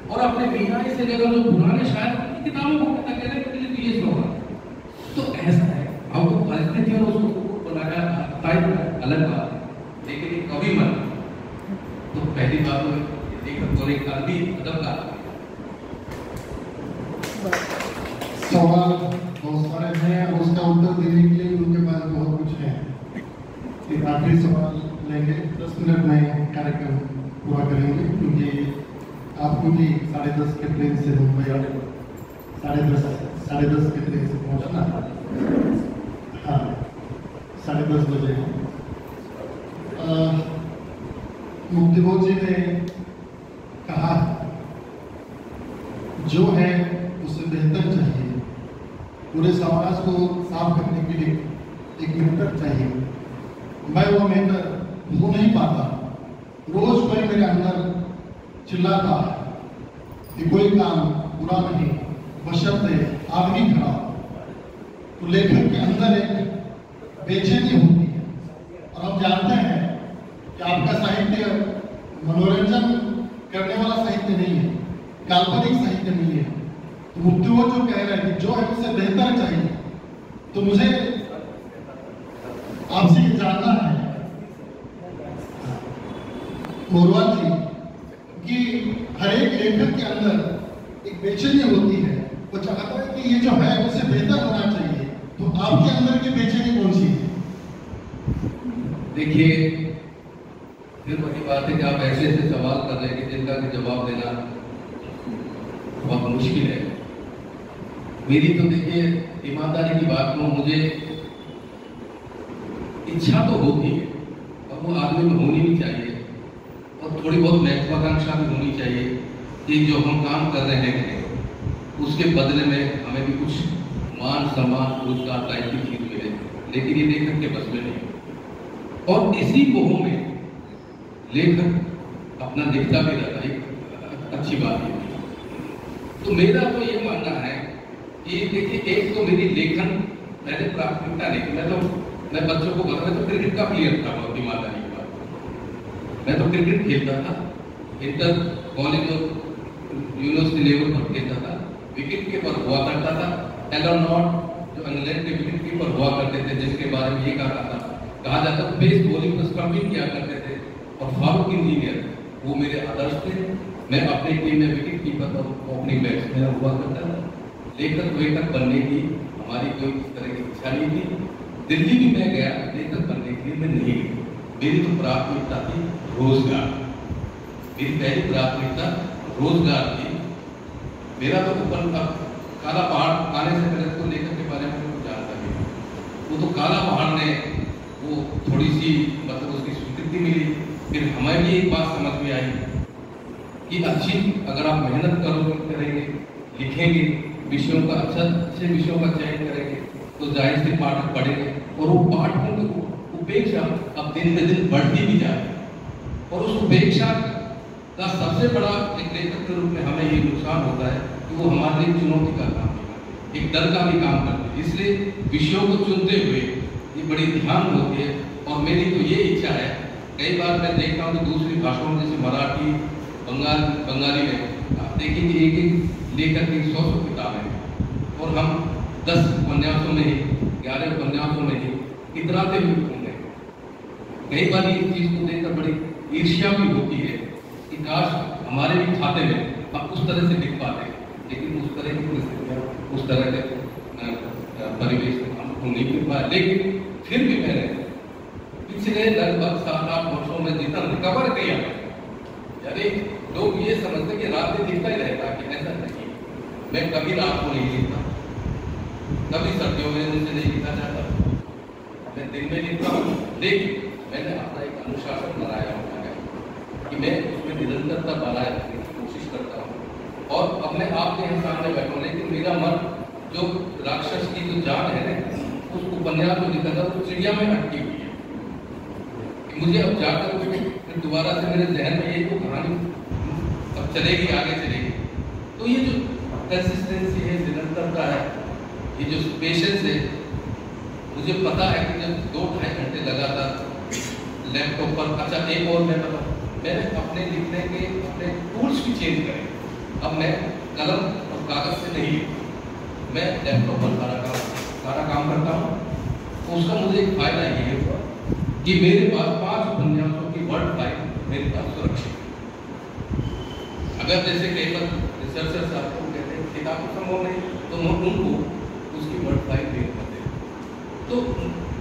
और अपने मीनाई से लेकर जो पुराने शायर की किताबों को कहता कहने के लिए ये होगा। तो ऐसा है, अब वो परिस्थिति और उसको बनाया अलग बात है, लेकिन एक कवि मन तो पहली बात तो लेखक और एक कवि अदब का सवाल बहुत सारे हैं और उसका उत्तर देने के लिए उनके पास बहुत कुछ है। एक आखिरी सवाल लेंगे, 10 मिनट में कार्यक्रम पूरा करेंगे क्योंकि आपको भी 10:30 के ट्रेन से मुंबई आने 10:30 के ट्रेन से पहुंचना था। हाँ, 10:30 बजे हैं। मुक्तिबोध जी ने कहा जो है उससे बेहतर चाहिए, पूरे समाज को साफ करने के लिए एक मेंटर चाहिए। मैं वो मेंटर हो नहीं पाता, रोज कोई मेरे अंदर चिल्लाता है कि कोई काम बुरा नहीं, बशर्ते आदमी खड़ा। तो लेखक के अंदर एक बेचैनी होती है, और हम जानते हैं कि आपका साहित्य मनोरंजन करने वाला साहित्य नहीं है, काल्पनिक साहित्य नहीं है। तो मुक्तिबोध जो कह रहे हैं कि जो है उससे बेहतर चाहिए, तो मुझे आपसे ये जानना है मोरवाल जी कि हर एक लेखक के अंदर एक बेचैनी होती है, वो चाहता है कि ये जो है उससे बेहतर होना चाहिए। तो आपके अंदर की बेचैनी कौन सी है? देखिए, फिर वही बात है कि आप ऐसे ऐसे सवाल कर रहे हैं कि जिनका जवाब देना बहुत मुश्किल है। मेरी तो देखिए ईमानदारी की बात में मुझे इच्छा तो होती है और वो आदमी में होनी भी चाहिए, और थोड़ी बहुत महत्वाकांक्षा भी होनी चाहिए कि जो हम काम कर रहे हैं उसके बदले में हमें भी कुछ मान सम्मान रोजगार टाइप की चीज मिले, लेकिन ये लेखक के बस में नहीं। और इसी मोह में लेखक अपना लिखता भी रहता है, अच्छी बात है। तो मेरा तो ये मानना है कि देखिए, एक तो मेरी लेखन पहले प्राथमिकता नहीं, मैं बच्चों को बता, मैं तो क्रिकेट का प्लेयर था, बहुत ईमानदारी की बात। मैं तो क्रिकेट खेलता था, इंटर कॉलेज और यूनिवर्सिटी लेवल पर खेलता था, विकेट कीपर हुआ करता था। एलन नॉट जो इंग्लैंड के विकेट कीपर हुआ करते थे, जिसके बारे में ये कहा जाता पेस बॉलिंग को स्टंपिंग किया करते थे, और फारूक इंजीनियर वो मेरे आदर्श थे। मैं अपनी टीम में विकेट कीपर और ओपनिंग बैट्समैन हुआ करता था। लेखक वेखक बनने की हमारी कोई इस तरह की इच्छा नहीं थी। दिल्ली भी मैं गया, लेखक बनने के लिए मैं नहीं गया। मेरी तो प्राथमिकता थी रोजगार, मेरी पहली प्राथमिकता रोजगार थी। मेरा तो ऊपर काला पहाड़ आने से पहले तो लेखक के बारे में कुछ जानता नहीं। वो तो काला पहाड़ ने वो थोड़ी सी मतलब उसकी स्वीकृति मिली। फिर हमें भी एक बात समझ में आई कि अच्छी अगर आप मेहनत करेंगे, लिखेंगे, विषयों का अच्छे विषयों का चयन करेंगे, तो जाहिर से पाठक पढ़ेंगे, और वो पाठकों की उपेक्षा अब दिन पे दिन बढ़ती भी जाए। और उस उपेक्षा का सबसे बड़ा एक लेखक के रूप में हमें ये नुकसान होता है कि वो हमारे लिए चुनौती का काम करते, एक डर का भी काम करते हैं। इसलिए विषयों को चुनते हुए ये बड़ी ध्यान होती है। और मेरी तो ये इच्छा है, कई बार मैं देखता हूँ कि दूसरी भाषाओं में जैसे मराठी, बंगाली में आप देखेंगे एक लेखक की 100 किताबें, और हम 10 उपन्यासों में ही, 11 उपन्यासों में ही इतराते हुए होंगे। कई बार इस चीज को देखकर बड़ी ईर्ष्या भी होती है कि काश हमारे भी खाते में हम उस तरह से लिख पाते, लेकिन उस तरह की परिस्थितियाँ, उस तरह के परिवेश हम नहीं मिल पाए। लेकिन फिर भी मैंने पिछले लगभग 7-8 वर्षों में जितना रिकवर किया, यानी लोग ये समझते कि रात में दिखता ही रहता, कि ऐसा नहीं। मैं कभी रात को नहीं लिखता, कभी सर्दियों में मुझसे नहीं लिखा जाता, मैं दिन में लिखता हूँ। लेकिन मैंने अपना एक अनुशासन बनाया हुआ है कि मैं उसमें निरंतरता बनाए रखने की कोशिश करता हूँ। और अब मैं आपके यहाँ सामने बैठा, लेकिन मेरा मन जो राक्षस की जो जान है ना, उस उपन्यास को लिखा था वो चिड़िया में अटकी हुई है। मुझे अब जाकर फिर दोबारा से मेरे जहन में ये तो कहानी अब चलेगी, आगे चलेगी। तो ये जो कंसिस्टेंसी है, निरंतरता है, ये जो पेशेंस है, मुझे पता है कि जब 2-2.5 घंटे लगातार लैपटॉप पर, अच्छा एक और मैं बताऊँ, मैंने अपने लिखने के अपने टूल्स भी चेंज करे। अब मैं कलम और कागज से नहीं लिखता, मैं लैपटॉप पर सारा काम करता हूँ। तो उसका मुझे एक फायदा ये हुआ कि मेरे पास 5 उपन्यासों की वर्ड फाइल मेरे पास सुरक्षित है। अगर जैसे कई बार रिसर्चर्स आपको कहते हैं किताब संभव नहीं, तो हम उनको उसकी वर्ड फाइल भेज देते हैं। तो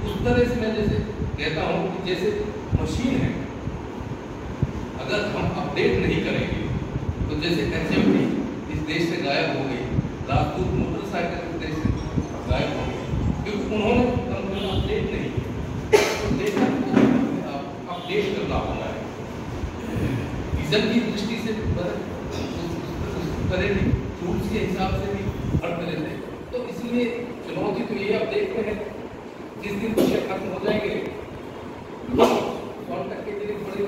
उस तरह से मैं जैसे कहता हूँ कि जैसे मशीन है, अगर हम अपडेट नहीं करेंगे तो जैसे HMT इस देश से गायब हो गई, राजदूत मोटरसाइकिल इस देश से गायब हो गई, क्योंकि उन्होंने अपडेट नहीं किया। अपडेट करना होगा विजन की दृष्टि से, टूल्स के हिसाब से भी, हर तरह से। तो इसलिए चुनौती तो ये आप देखते हैं, जिस दिन विषय खत्म हो जाएंगे तक के लिए बड़े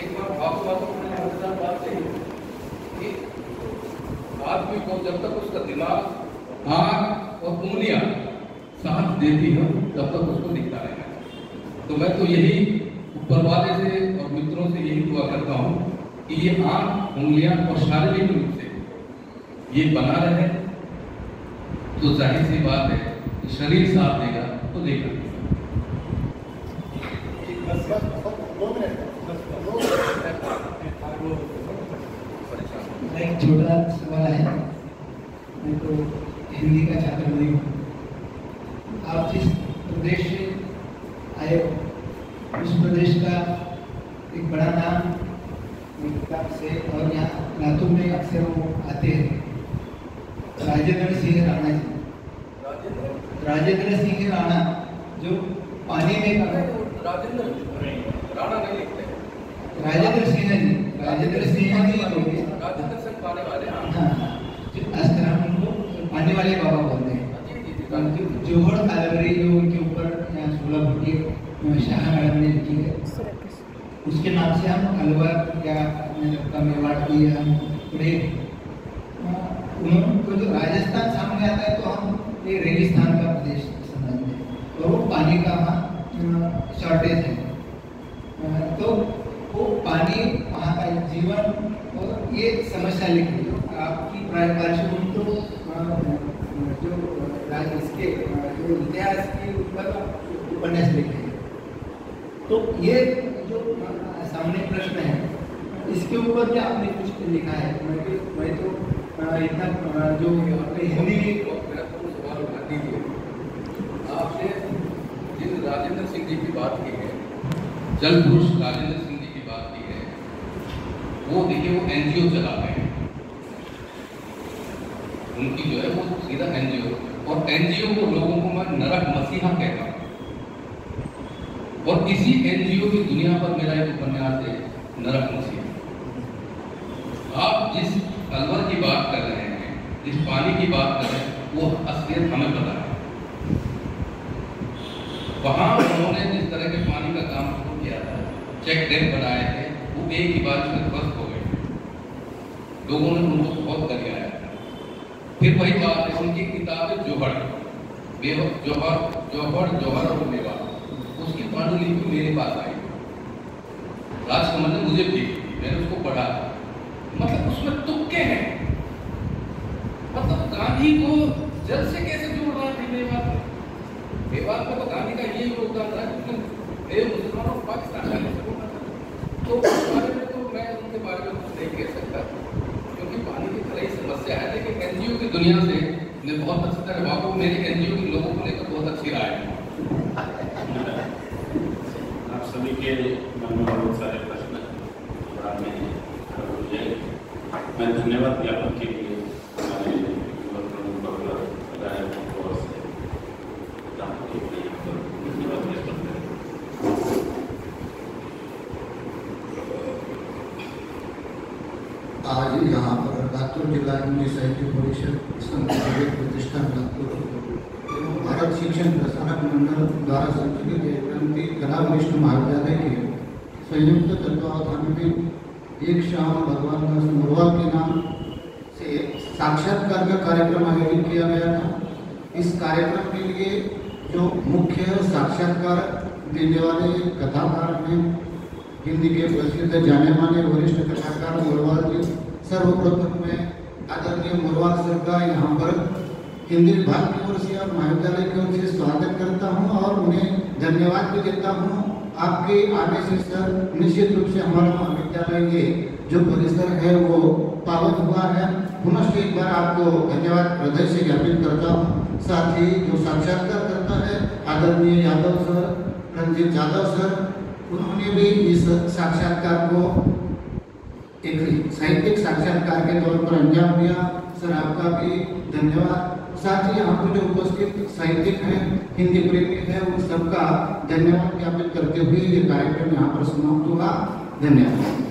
एक बार बातों में मजेदार बात चाहिए कि आदमी को जब तक उसका दिमाग, आँख और उंगलियां साथ देती है तब तक उसको दिखता रहेगा। तो मैं तो यही ऊपर वाले से और मित्रों से यही दुआ करता हूँ कि ये आँख, उंगलियां और शारीरिक रूप से ये बना रहे, तो जाहिर सी बात है कि शरीर साथ देगा तो देगा। एक छोटा सवाल है, मैं तो हिंदी का छात्र नहीं हूँ। आप जिस प्रदेश से आए उस प्रदेश का एक बड़ा नाम से, और यहाँ लातूर में अक्सर वो आते हैं, राजेंद्र सिंह राणा जी। राजेंद्र सिंह राणा जो पानी में राजेंद्र राणा नहीं लिखते, राजेंद्र सिंह जी, राजेंद्र सिंह जी राजेंद्र सिंह पानी वाले, हाँ, आज हम उनको पानी वाले बाबा बोलते हैं। जोहड़ कालवरी जो उनके ऊपर यहाँ 16 फुटी शाह मैडम ने लिखी है, उसके नाम से हम अलवर या मेवाड़ की हम पूरे उनको जो राजस्थान सामने आता है तो हम ये रेगिस्तान का प्रदेश समझते हैं, और वो पानी का वहाँ शॉर्टेज है। तो वो पानी वहाँ का जीवन और ये समस्या लिखी आपकी पार्श्वभूमि तो जो इसके जो इतिहास के ऊपर उपन्यास लिखे हैं। तो ये जो सामने प्रश्न है इसके ऊपर भी आपने कुछ लिखा है। मैं तो इतना जो अपने हिंदी सवाल कर दीजिए। आपने जिन राजेंद्र सिंह जी की बात की है, जल पुरुष राजेंद्र सिंह जी की बात की है, वो देखिए वो एनजीओ चला रहे हैं। उनकी जो है वो सीधा एनजीओ, और एनजीओ को लोगों को मैं नरक मसीहा कहता हूँ। और इसी एनजीओ की दुनिया पर मेरा एक उपन्यास है नरक मसीहा। आप जिस अलवर की बात कर रहे हैं, जिस पानी की बात कर रहे हैं, वो असलियत हमें पता है। वहां उन्होंने जिस तरह के पानी का काम शुरू किया था, चेक डैम बनाए थे, वो एक ही बार में ध्वस्त हो गए। लोगों ने उनको बहुत गरियाया। फिर वही बात है, उनकी किताब है जोहर और मेवा, उसकी पांडुलिपि मेरे पास आई। राजकमल ने मुझे दी, मैंने उसको पढ़ा। मतलब उसमें तुक्के हैं। मतलब गांधी को जल से कैसे जोड़ रहा था मेवात में तो गांधी का ये योगदान रहा, क्योंकि मुसलमानों को पाकिस्तान का तो उस बारे में तो मैं उनके बारे में कुछ नहीं कह सकता, क्योंकि पानी की तरह ही समस्या है। लेकिन एनजीओ की दुनिया से मैं बहुत अच्छी तरह वाकफ, मेरे एनजीओ के लोगों को लेकर बहुत अच्छी राय है। आप सभी के मन में बहुत सारे प्रश्न मैं धन्यवाद ज्ञापन के लिए हमारे युवा प्रमुख डॉक्टर राय और से धन्यवाद ज्ञापन करें। आज यहाँ पर लातूर जिला हिंदी साहित्य परिषद प्रतिष्ठान लातूर एवं भारत शिक्षण प्रसारक मंडल द्वारा संचालित क्रांति कला वरिष्ठ महाविद्यालय के संयुक्त तत्वावधान में एक शाम भगवान दास मुरवाल के नाम से साक्षात्कार का कार्यक्रम आयोजित किया गया था। इस कार्यक्रम के लिए जो मुख्य साक्षात्कार देने वाले कथाकार हैं, हिंदी के प्रसिद्ध जाने माने वरिष्ठ कथाकार मुरवाल जी। सर्वप्रथम मैं आदरणीय मुरवाल सर का यहाँ पर हिंदी विभाग की ओर से और महाविद्यालय की ओर से स्वागत करता हूँ और उन्हें धन्यवाद भी देता हूँ। आपके आने से सर निश्चित रूप से हमारा महाविद्यालय ये जो परिसर है वो पावन हुआ है। पुनः एक बार आपको धन्यवाद हृदय से ज्ञापित करता हूँ। साथ ही जो साक्षात्कार करता है आदरणीय यादव सर, रंजीत यादव सर, उन्होंने भी इस साक्षात्कार को एक साहित्यिक साक्षात्कार के तौर पर अंजाम दिया। सर आपका भी धन्यवाद। साथ ही यहाँ पर जो उपस्थित साहित्यिक हैं, हिंदी प्रेमी हैं, उन सबका धन्यवाद ज्ञापित करते हुए ये कार्यक्रम यहाँ पर समाप्त हुआ। धन्यवाद।